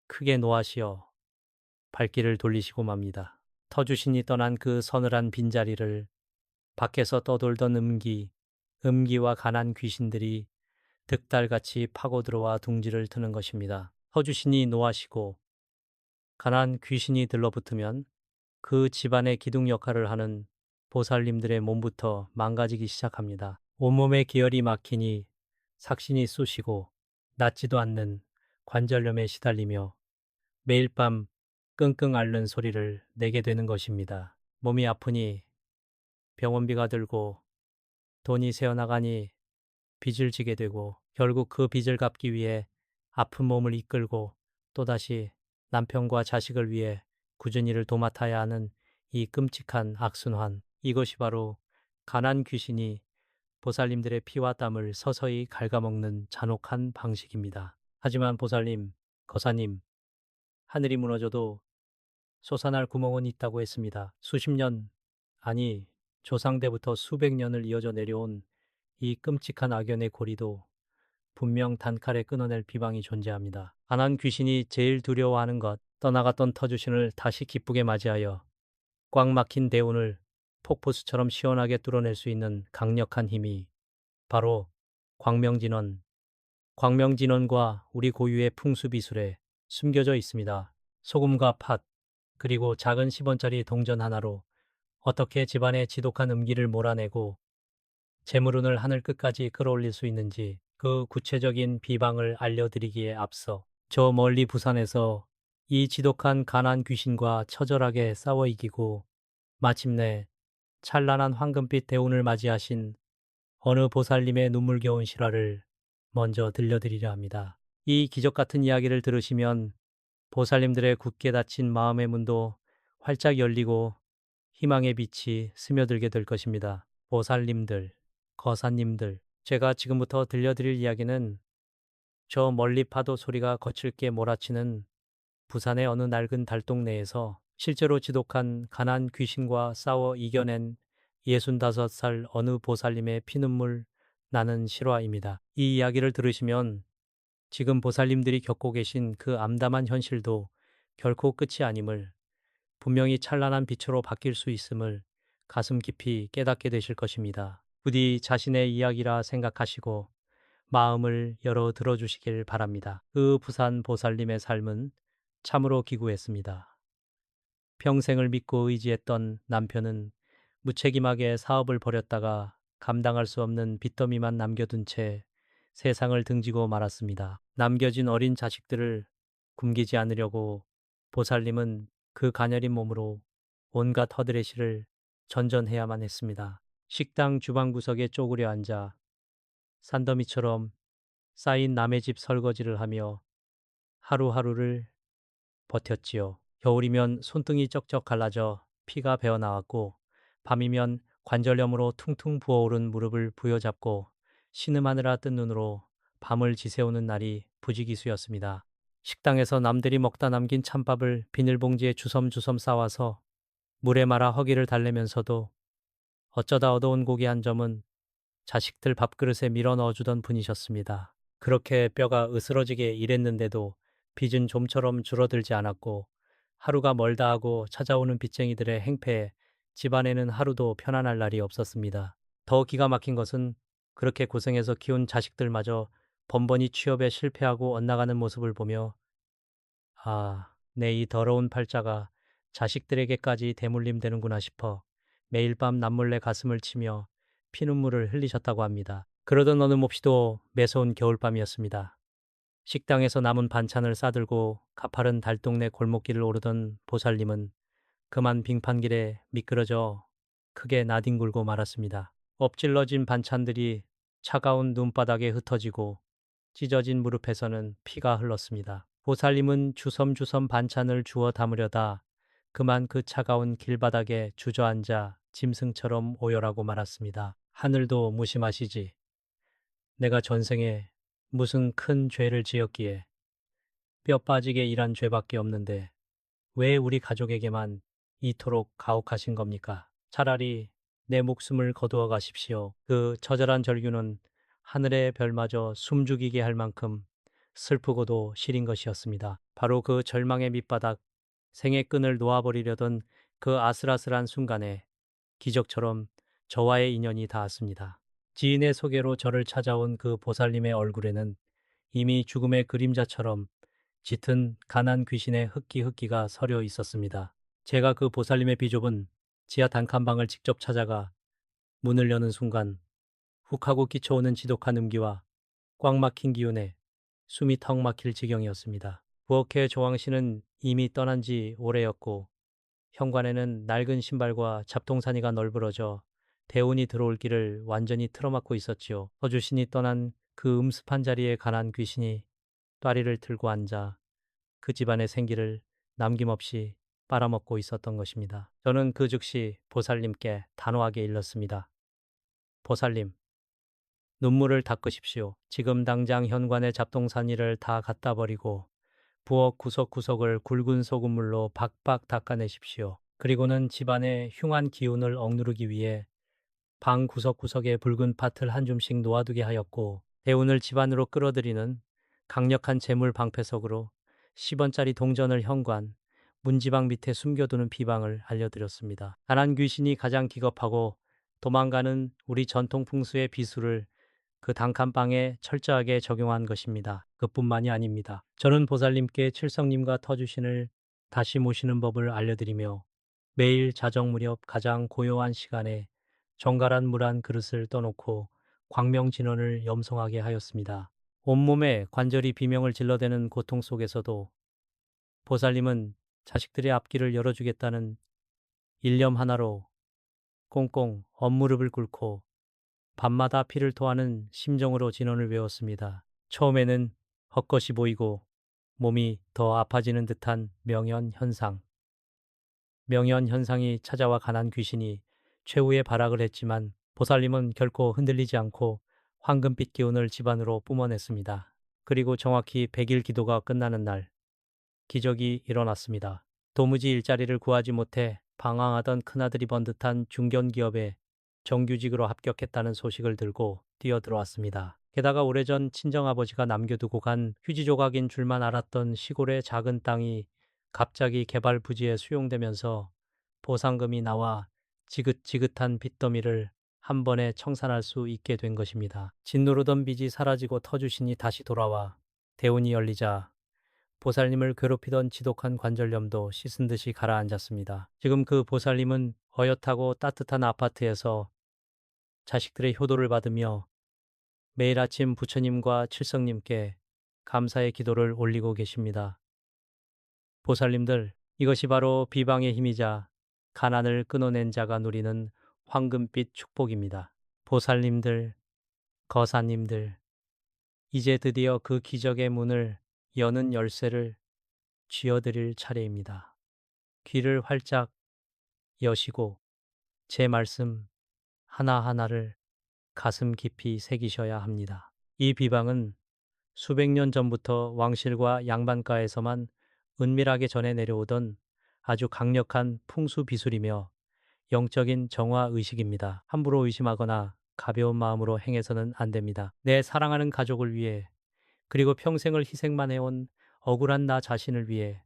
크게 노하시어 발길을 돌리시고 맙니다. 터주신이 떠난 그 서늘한 빈자리를 밖에서 떠돌던 음기와 가난 귀신들이 득달같이 파고 들어와 둥지를 트는 것입니다. 터주신이 노하시고 가난 귀신이 들러붙으면 그 집안의 기둥 역할을 하는 보살님들의 몸부터 망가지기 시작합니다. 온몸에 기혈이 막히니 삭신이 쑤시고 낫지도 않는 관절염에 시달리며 매일 밤 끙끙 앓는 소리를 내게 되는 것입니다. 몸이 아프니 병원비가 들고 돈이 새어나가니 빚을 지게 되고 결국 그 빚을 갚기 위해 아픈 몸을 이끌고 또다시 남편과 자식을 위해 꾸준히 일을 도맡아야 하는 이 끔찍한 악순환. 이것이 바로 가난 귀신이 보살님들의 피와 땀을 서서히 갉아먹는 잔혹한 방식입니다. 하지만 보살님, 거사님, 하늘이 무너져도 솟아날 구멍은 있다고 했습니다. 수십 년, 아니 조상대부터 수백 년을 이어져 내려온 이 끔찍한 악연의 고리도 분명 단칼에 끊어낼 비방이 존재합니다. 가난 귀신이 제일 두려워하는 것, 떠나갔던 터주신을 다시 기쁘게 맞이하여 꽉 막힌 대운을 폭포수처럼 시원하게 뚫어낼 수 있는 강력한 힘이 바로 광명진원과 우리 고유의 풍수비술에 숨겨져 있습니다. 소금과 팥, 그리고 작은 10원짜리 동전 하나로 어떻게 집안의 지독한 음기를 몰아내고 재물운을 하늘 끝까지 끌어올릴 수 있는지 그 구체적인 비방을 알려드리기에 앞서 저 멀리 부산에서 이 지독한 가난 귀신과 처절하게 싸워 이기고 마침내 찬란한 황금빛 대운을 맞이하신 어느 보살님의 눈물겨운 실화를 먼저 들려드리려 합니다. 이 기적 같은 이야기를 들으시면 보살님들의 굳게 닫힌 마음의 문도 활짝 열리고 희망의 빛이 스며들게 될 것입니다. 보살님들, 거사님들, 제가 지금부터 들려드릴 이야기는 저 멀리 파도 소리가 거칠게 몰아치는 부산의 어느 낡은 달동네에서 실제로 지독한 가난 귀신과 싸워 이겨낸 65살 어느 보살님의 피눈물 나는 실화입니다. 이 이야기를 들으시면 지금 보살님들이 겪고 계신 그 암담한 현실도 결코 끝이 아님을, 분명히 찬란한 빛으로 바뀔 수 있음을 가슴 깊이 깨닫게 되실 것입니다. 부디 자신의 이야기라 생각하시고 마음을 열어 들어주시길 바랍니다. 그 부산 보살님의 삶은 참으로 기구했습니다. 평생을 믿고 의지했던 남편은 무책임하게 사업을 벌였다가 감당할 수 없는 빚더미만 남겨둔 채 세상을 등지고 말았습니다. 남겨진 어린 자식들을 굶기지 않으려고 보살님은 그 가녀린 몸으로 온갖 허드레시를 전전해야만 했습니다. 식당 주방 구석에 쪼그려 앉아 산더미처럼 쌓인 남의 집 설거지를 하며 하루하루를 버텼지요. 겨울이면 손등이 쩍쩍 갈라져 피가 배어 나왔고, 밤이면 관절염으로 퉁퉁 부어오른 무릎을 부여잡고 신음하느라 뜬 눈으로 밤을 지새우는 날이 부지기수였습니다. 식당에서 남들이 먹다 남긴 찬밥을 비닐봉지에 주섬주섬 싸와서 물에 말아 허기를 달래면서도 어쩌다 얻어온 고기 한 점은 자식들 밥그릇에 밀어 넣어주던 분이셨습니다. 그렇게 뼈가 으스러지게 일했는데도 빚은 좀처럼 줄어들지 않았고, 하루가 멀다 하고 찾아오는 빚쟁이들의 행패에 집안에는 하루도 편안할 날이 없었습니다. 더 기가 막힌 것은 그렇게 고생해서 키운 자식들마저 번번이 취업에 실패하고 엇나가는 모습을 보며, 아, 내 이 더러운 팔자가 자식들에게까지 대물림 되는구나 싶어 매일 밤 남몰래 가슴을 치며 피눈물을 흘리셨다고 합니다. 그러던 어느 몹시도 매서운 겨울밤이었습니다. 식당에서 남은 반찬을 싸들고 가파른 달동네 골목길을 오르던 보살님은 그만 빙판길에 미끄러져 크게 나뒹굴고 말았습니다. 엎질러진 반찬들이 차가운 눈바닥에 흩어지고 찢어진 무릎에서는 피가 흘렀습니다. 보살님은 주섬주섬 반찬을 주워 담으려다 그만 그 차가운 길바닥에 주저앉아 짐승처럼 오열하고 말았습니다. 하늘도 무심하시지. 내가 전생에 무슨 큰 죄를 지었기에 뼈 빠지게 일한 죄밖에 없는데 왜 우리 가족에게만 이토록 가혹하신 겁니까? 차라리 내 목숨을 거두어 가십시오. 그 처절한 절규는 하늘의 별마저 숨죽이게 할 만큼 슬프고도 시린 것이었습니다. 바로 그 절망의 밑바닥, 생의 끈을 놓아버리려던 그 아슬아슬한 순간에 기적처럼 저와의 인연이 닿았습니다. 지인의 소개로 저를 찾아온 그 보살님의 얼굴에는 이미 죽음의 그림자처럼 짙은 가난 귀신의 흑기가 서려 있었습니다. 제가 그 보살님의 비좁은 지하 단칸방을 직접 찾아가 문을 여는 순간 훅 하고 끼쳐오는 지독한 음기와 꽉 막힌 기운에 숨이 턱 막힐 지경이었습니다. 부엌의 조왕씨는 이미 떠난 지 오래였고, 현관에는 낡은 신발과 잡동사니가 널브러져 대운이 들어올 길을 완전히 틀어막고 있었지요. 서주신이 떠난 그 음습한 자리에 가난 귀신이 또리를 들고 앉아 그 집안의 생기를 남김없이 빨아먹고 있었던 것입니다. 저는 그 즉시 보살님께 단호하게 일렀습니다. 보살님, 눈물을 닦으십시오. 지금 당장 현관의 잡동사니를 다 갖다 버리고 부엌 구석구석을 굵은 소금물로 박박 닦아내십시오. 그리고는 집안의 흉한 기운을 억누르기 위해 방 구석구석에 붉은 팥을 한 줌씩 놓아두게 하였고, 대운을 집안으로 끌어들이는 강력한 재물 방패석으로 10원짜리 동전을 현관, 문지방 밑에 숨겨두는 비방을 알려드렸습니다. 가난 귀신이 가장 기겁하고 도망가는 우리 전통 풍수의 비수를 그 단칸방에 철저하게 적용한 것입니다. 그뿐만이 아닙니다. 저는 보살님께 칠성님과 터주신을 다시 모시는 법을 알려드리며 매일 자정 무렵 가장 고요한 시간에 정갈한 물 한 그릇을 떠놓고 광명진원을 염송하게 하였습니다. 온몸에 관절이 비명을 질러대는 고통 속에서도 보살님은 자식들의 앞길을 열어주겠다는 일념 하나로 꽁꽁 엄무릎을 꿇고 밤마다 피를 토하는 심정으로 진원을 외웠습니다. 처음에는 헛것이 보이고 몸이 더 아파지는 듯한 명현 현상. 명현 현상이 찾아와 가난 귀신이 최후의 발악을 했지만 보살님은 결코 흔들리지 않고 황금빛 기운을 집안으로 뿜어냈습니다. 그리고 정확히 100일 기도가 끝나는 날 기적이 일어났습니다. 도무지 일자리를 구하지 못해 방황하던 큰아들이 번듯한 중견기업에 정규직으로 합격했다는 소식을 들고 뛰어들어왔습니다. 게다가 오래전 친정아버지가 남겨두고 간 휴지 조각인 줄만 알았던 시골의 작은 땅이 갑자기 개발 부지에 수용되면서 보상금이 나와 지긋지긋한 빚더미를 한 번에 청산할 수 있게 된 것입니다. 짓누르던 빚이 사라지고 터주신이 다시 돌아와 대운이 열리자 보살님을 괴롭히던 지독한 관절염도 씻은 듯이 가라앉았습니다. 지금 그 보살님은 어엿하고 따뜻한 아파트에서 자식들의 효도를 받으며 매일 아침 부처님과 칠성님께 감사의 기도를 올리고 계십니다. 보살님들, 이것이 바로 비방의 힘이자 가난을 끊어낸 자가 누리는 황금빛 축복입니다. 보살님들, 거사님들, 이제 드디어 그 기적의 문을 여는 열쇠를 쥐어드릴 차례입니다. 귀를 활짝 여시고 제 말씀 하나하나를 가슴 깊이 새기셔야 합니다. 이 비방은 수백 년 전부터 왕실과 양반가에서만 은밀하게 전해 내려오던 아주 강력한 풍수 비술이며 영적인 정화 의식입니다. 함부로 의심하거나 가벼운 마음으로 행해서는 안 됩니다. 내 사랑하는 가족을 위해 그리고 평생을 희생만 해온 억울한 나 자신을 위해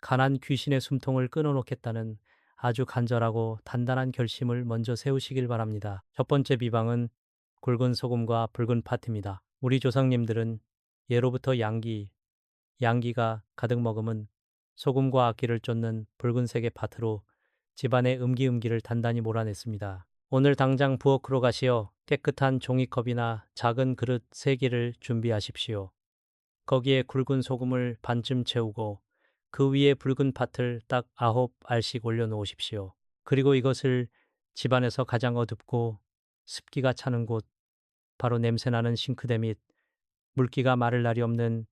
가난 귀신의 숨통을 끊어놓겠다는 아주 간절하고 단단한 결심을 먼저 세우시길 바랍니다. 첫 번째 비방은 굵은 소금과 붉은 팥입니다. 우리 조상님들은 예로부터 양기가 가득 머금은 소금과 악기를 쫓는 붉은색의 팥으로 집안의 음기를 단단히 몰아냈습니다. 오늘 당장 부엌으로 가시어 깨끗한 종이컵이나 작은 그릇 3개를 준비하십시오. 거기에 굵은 소금을 반쯤 채우고 그 위에 붉은 팥을 딱 9알씩 올려놓으십시오. 그리고 이것을 집안에서 가장 어둡고 습기가 차는 곳, 바로 냄새나는 싱크대 및 물기가 마를 날이 없는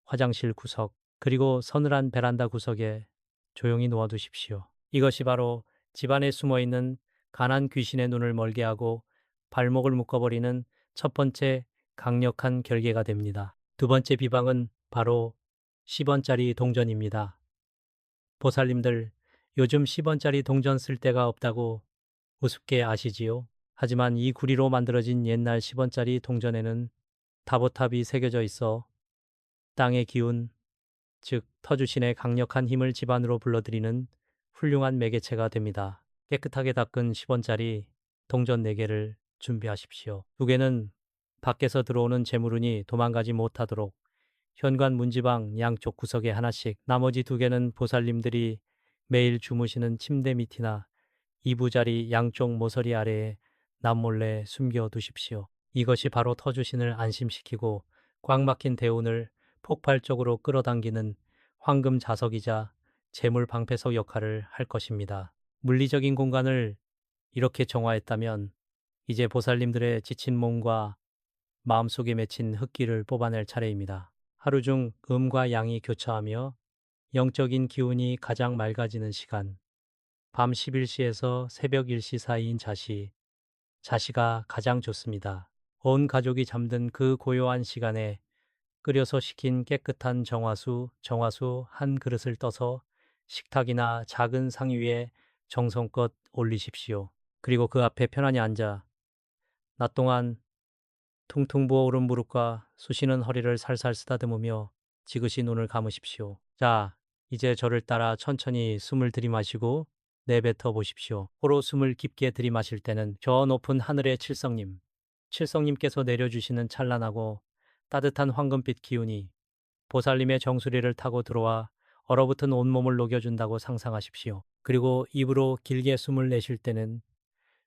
화장실 구석, 그리고 서늘한 베란다 구석에 조용히 놓아두십시오. 이것이 바로 집안에 숨어있는 가난 귀신의 눈을 멀게 하고 발목을 묶어버리는 첫 번째 강력한 결계가 됩니다. 두 번째 비방은 바로 10원짜리 동전입니다. 보살님들, 요즘 10원짜리 동전 쓸 데가 없다고 우습게 아시지요? 하지만 이 구리로 만들어진 옛날 10원짜리 동전에는 타보탑이 새겨져 있어 땅의 기운, 즉 터주신의 강력한 힘을 집안으로 불러들이는 훌륭한 매개체가 됩니다. 깨끗하게 닦은 10원짜리 동전 4개를 준비하십시오. 2개는 밖에서 들어오는 재물운이 도망가지 못하도록 현관 문지방 양쪽 구석에 하나씩, 나머지 2개는 보살님들이 매일 주무시는 침대 밑이나 이부자리 양쪽 모서리 아래에 남몰래 숨겨두십시오. 이것이 바로 터주신을 안심시키고 꽉 막힌 대운을 폭발적으로 끌어당기는 황금 자석이자 재물 방패석 역할을 할 것입니다. 물리적인 공간을 이렇게 정화했다면 이제 보살님들의 지친 몸과 마음속에 맺힌 흙기를 뽑아낼 차례입니다. 하루 중 음과 양이 교차하며 영적인 기운이 가장 맑아지는 시간, 밤 11시에서 새벽 1시 사이인 자시가 가장 좋습니다. 온 가족이 잠든 그 고요한 시간에 끓여서 식힌 깨끗한 정화수 한 그릇을 떠서 식탁이나 작은 상 위에 정성껏 올리십시오. 그리고 그 앞에 편안히 앉아 낮 동안 퉁퉁 부어오른 무릎과 쑤시는 허리를 살살 쓰다듬으며 지그시 눈을 감으십시오. 자, 이제 저를 따라 천천히 숨을 들이마시고 내뱉어 보십시오. 코로 숨을 깊게 들이마실 때는 저 높은 하늘의 칠성님께서 내려주시는 찬란하고 따뜻한 황금빛 기운이 보살님의 정수리를 타고 들어와 얼어붙은 온몸을 녹여준다고 상상하십시오. 그리고 입으로 길게 숨을 내쉴 때는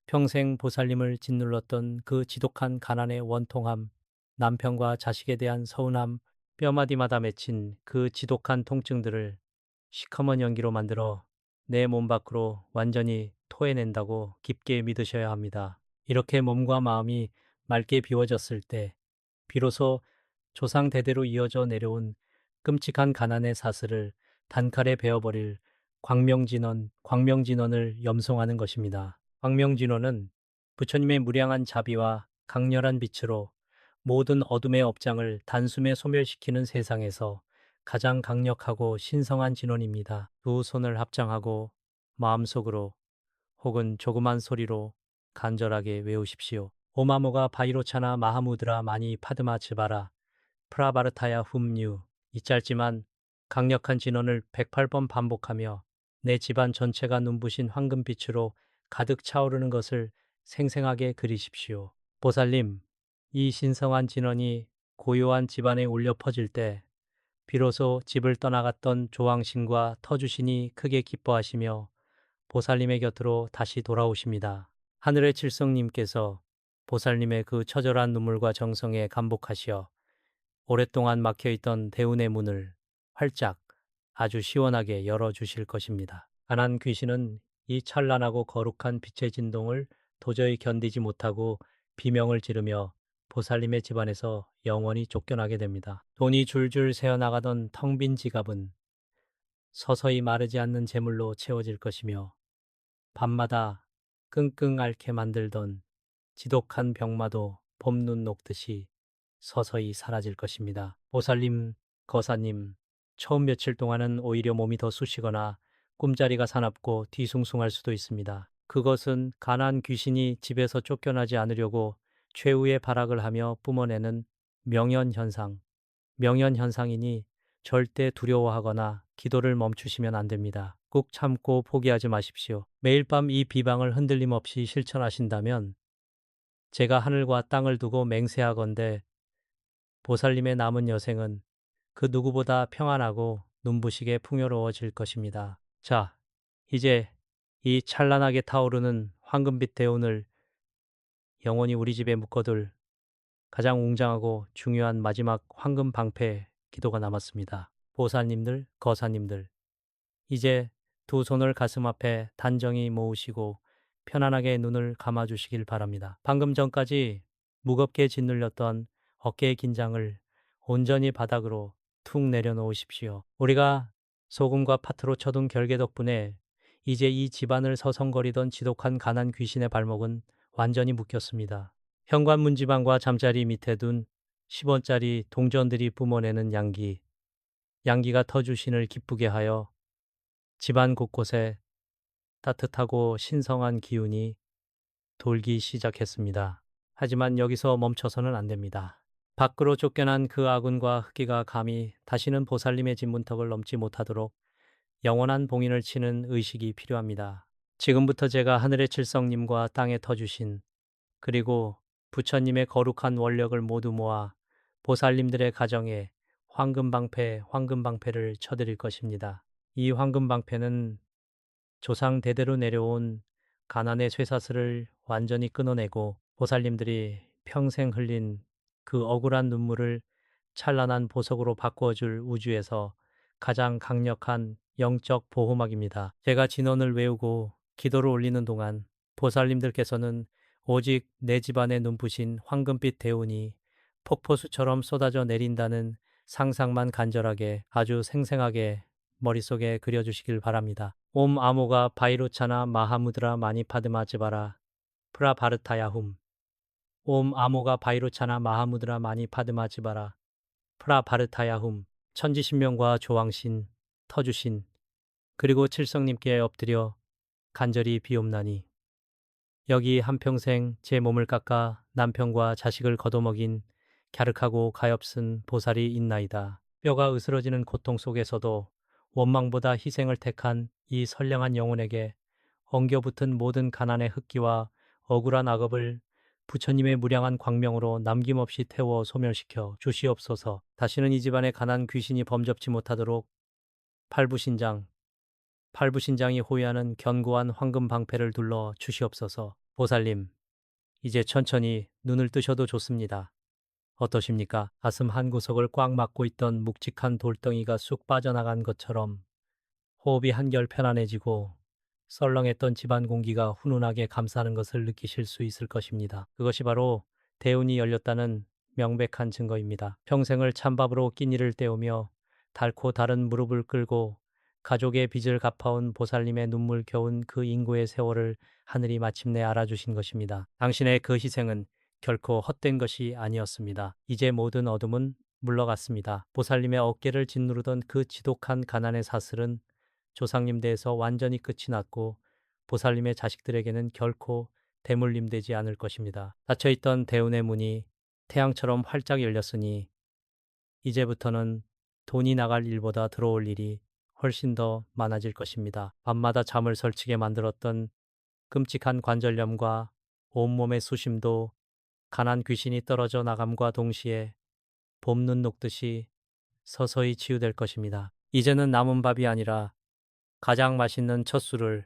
평생 보살님을 짓눌렀던 그 지독한 가난의 원통함, 남편과 자식에 대한 서운함, 뼈마디마다 맺힌 그 지독한 통증들을 시커먼 연기로 만들어 내 몸 밖으로 완전히 토해낸다고 깊게 믿으셔야 합니다. 이렇게 몸과 마음이 맑게 비워졌을 때 비로소 조상 대대로 이어져 내려온 끔찍한 가난의 사슬을 단칼에 베어버릴 광명진원을 염송하는 것입니다. 광명진원은 부처님의 무량한 자비와 강렬한 빛으로 모든 어둠의 업장을 단숨에 소멸시키는 세상에서 가장 강력하고 신성한 진원입니다. 두 손을 합장하고 마음속으로 혹은 조그만 소리로 간절하게 외우십시오. 오마모가 바이로차나 마하무드라 마니 파드마 츠바라 프라바르타야 훔뉴. 이 짧지만 강력한 진언을 108번 반복하며 내 집안 전체가 눈부신 황금빛으로 가득 차오르는 것을 생생하게 그리십시오. 보살님, 이 신성한 진언이 고요한 집안에 울려 퍼질 때 비로소 집을 떠나갔던 조왕신과 터주신이 크게 기뻐하시며 보살님의 곁으로 다시 돌아오십니다. 하늘의 칠성님께서 보살님의 그 처절한 눈물과 정성에 감복하시어 오랫동안 막혀있던 대운의 문을 활짝 아주 시원하게 열어주실 것입니다. 가난 귀신은 이 찬란하고 거룩한 빛의 진동을 도저히 견디지 못하고 비명을 지르며 보살님의 집안에서 영원히 쫓겨나게 됩니다. 돈이 줄줄 새어나가던 텅 빈 지갑은 서서히 마르지 않는 재물로 채워질 것이며 밤마다 끙끙 앓게 만들던 지독한 병마도 봄눈 녹듯이 서서히 사라질 것입니다. 보살님, 거사님, 처음 며칠 동안은 오히려 몸이 더 쑤시거나 꿈자리가 사납고 뒤숭숭할 수도 있습니다. 그것은 가난 귀신이 집에서 쫓겨나지 않으려고 최후의 발악을 하며 뿜어내는 명현현상, 명현현상이니 절대 두려워하거나 기도를 멈추시면 안 됩니다. 꾹 참고 포기하지 마십시오. 매일 밤 이 비방을 흔들림 없이 실천하신다면 제가 하늘과 땅을 두고 맹세하건대 보살님의 남은 여생은 그 누구보다 평안하고 눈부시게 풍요로워질 것입니다. 자, 이제 이 찬란하게 타오르는 황금빛 대운을 영원히 우리 집에 묶어둘 가장 웅장하고 중요한 마지막 황금 방패 기도가 남았습니다. 보살님들, 거사님들, 이제 두 손을 가슴 앞에 단정히 모으시고 편안하게 눈을 감아주시길 바랍니다. 방금 전까지 무겁게 짓눌렸던 어깨의 긴장을 온전히 바닥으로 툭 내려놓으십시오. 우리가 소금과 파트로 쳐둔 결계 덕분에 이제 이 집안을 서성거리던 지독한 가난 귀신의 발목은 완전히 묶였습니다. 현관 문지방과 잠자리 밑에 둔 10원짜리 동전들이 뿜어내는 양기, 양기가 터주신을 기쁘게 하여 집안 곳곳에 따뜻하고 신성한 기운이 돌기 시작했습니다. 하지만 여기서 멈춰서는 안 됩니다. 밖으로 쫓겨난 그 아군과 흑기가 감히 다시는 보살님의 집 문턱을 넘지 못하도록 영원한 봉인을 치는 의식이 필요합니다. 지금부터 제가 하늘의 칠성님과 땅의 터주신 그리고 부처님의 거룩한 원력을 모두 모아 보살님들의 가정에 황금방패를 쳐드릴 것입니다. 이 황금방패는 조상 대대로 내려온 가난의 쇠사슬을 완전히 끊어내고 보살님들이 평생 흘린 그 억울한 눈물을 찬란한 보석으로 바꾸어줄 우주에서 가장 강력한 영적 보호막입니다. 제가 진언을 외우고 기도를 올리는 동안 보살님들께서는 오직 내 집안에 눈부신 황금빛 대운이 폭포수처럼 쏟아져 내린다는 상상만 간절하게 아주 생생하게 머릿속에 그려주시길 바랍니다. 옴 아모가 바이로차나 마하무드라 마니파드마 즈바라 프라바르타야훔. 옴 아모가 바이로차나 마하무드라 마니파드마 즈바라 프라바르타야훔. 천지신명과 조왕신, 터주신, 그리고 칠성님께 엎드려 간절히 비옵나니 여기 한평생 제 몸을 깎아 남편과 자식을 걷어먹인 갸륵하고 가엾은 보살이 있나이다. 뼈가 으스러지는 고통 속에서도 원망보다 희생을 택한 이 선량한 영혼에게 엉겨붙은 모든 가난의 흙기와 억울한 악업을 부처님의 무량한 광명으로 남김없이 태워 소멸시켜 주시옵소서. 다시는 이 집안의 가난 귀신이 범접치 못하도록 팔부신장이 호위하는 견고한 황금 방패를 둘러 주시옵소서. 보살님, 이제 천천히 눈을 뜨셔도 좋습니다. 어떠십니까? 가슴 한 구석을 꽉 막고 있던 묵직한 돌덩이가 쑥 빠져나간 것처럼 호흡이 한결 편안해지고 썰렁했던 집안 공기가 훈훈하게 감싸는 것을 느끼실 수 있을 것입니다. 그것이 바로 대운이 열렸다는 명백한 증거입니다. 평생을 찬밥으로 끼니를 때우며 닳고 다른 무릎을 꿇고 가족의 빚을 갚아온 보살님의 눈물 겨운 그 인고의 세월을 하늘이 마침내 알아주신 것입니다. 당신의 그 희생은 결코 헛된 것이 아니었습니다. 이제 모든 어둠은 물러갔습니다. 보살님의 어깨를 짓누르던 그 지독한 가난의 사슬은 조상님 대에서 완전히 끝이 났고 보살님의 자식들에게는 결코 대물림되지 않을 것입니다. 닫혀있던 대운의 문이 태양처럼 활짝 열렸으니 이제부터는 돈이 나갈 일보다 들어올 일이 훨씬 더 많아질 것입니다. 밤마다 잠을 설치게 만들었던 끔찍한 관절염과 온몸의 수심도 간한 귀신이 떨어져 나감과 동시에 봄눈 녹듯이 서서히 치유될 것입니다. 이제는 남은 밥이 아니라 가장 맛있는 첫 술을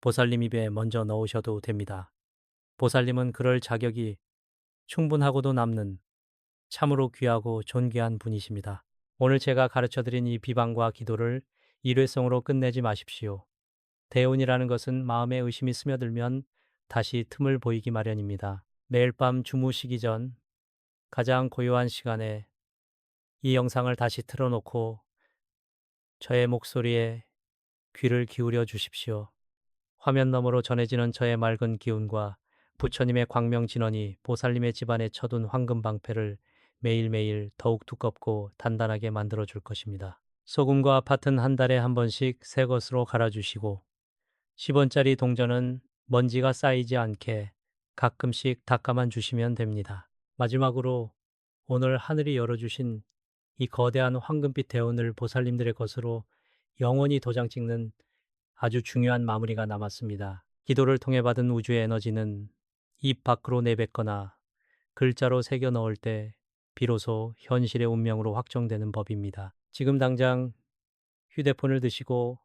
보살님 입에 먼저 넣으셔도 됩니다. 보살님은 그럴 자격이 충분하고도 남는 참으로 귀하고 존귀한 분이십니다. 오늘 제가 가르쳐드린 이 비방과 기도를 일회성으로 끝내지 마십시오. 대운이라는 것은 마음에 의심이 스며들면 다시 틈을 보이기 마련입니다. 매일 밤 주무시기 전 가장 고요한 시간에 이 영상을 다시 틀어놓고 저의 목소리에 귀를 기울여 주십시오. 화면 너머로 전해지는 저의 맑은 기운과 부처님의 광명 진원이 보살님의 집안에 쳐둔 황금 방패를 매일매일 더욱 두껍고 단단하게 만들어 줄 것입니다. 소금과 팥은 한 달에 한 번씩 새 것으로 갈아주시고 10원짜리 동전은 먼지가 쌓이지 않게 가끔씩 닦아만 주시면 됩니다. 마지막으로 오늘 하늘이 열어주신 이 거대한 황금빛 대운을 보살님들의 것으로 영원히 도장 찍는 아주 중요한 마무리가 남았습니다. 기도를 통해 받은 우주의 에너지는 입 밖으로 내뱉거나 글자로 새겨 넣을 때 비로소 현실의 운명으로 확정되는 법입니다. 지금 당장 휴대폰을 드시고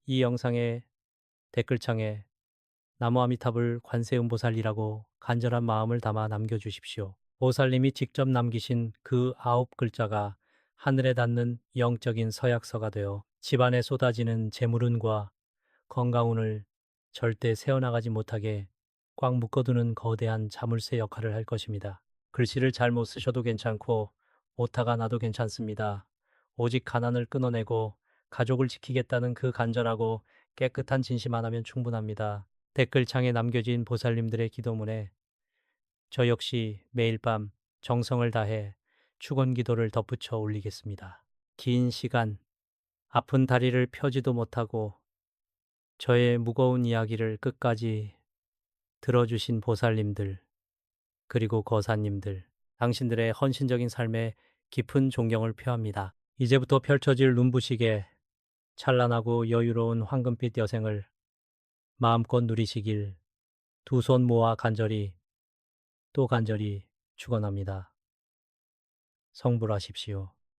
이 영상의 댓글창에 나무아미타불 관세음보살이라고 간절한 마음을 담아 남겨주십시오. 보살님이 직접 남기신 그 9글자가 하늘에 닿는 영적인 서약서가 되어 집안에 쏟아지는 재물운과 건강운을 절대 새어나가지 못하게 꽉 묶어두는 거대한 자물쇠 역할을 할 것입니다. 글씨를 잘못 쓰셔도 괜찮고 오타가 나도 괜찮습니다. 오직 가난을 끊어내고 가족을 지키겠다는 그 간절하고 깨끗한 진심 하나면 충분합니다. 댓글창에 남겨진 보살님들의 기도문에 저 역시 매일 밤 정성을 다해 축원 기도를 덧붙여 올리겠습니다. 긴 시간 아픈 다리를 펴지도 못하고 저의 무거운 이야기를 끝까지 들어주신 보살님들 그리고 거사님들 당신들의 헌신적인 삶에 깊은 존경을 표합니다. 이제부터 펼쳐질 눈부시게 찬란하고 여유로운 황금빛 여생을 마음껏 누리시길 두 손 모아 간절히 또 간절히 축원합니다. 성불하십시오.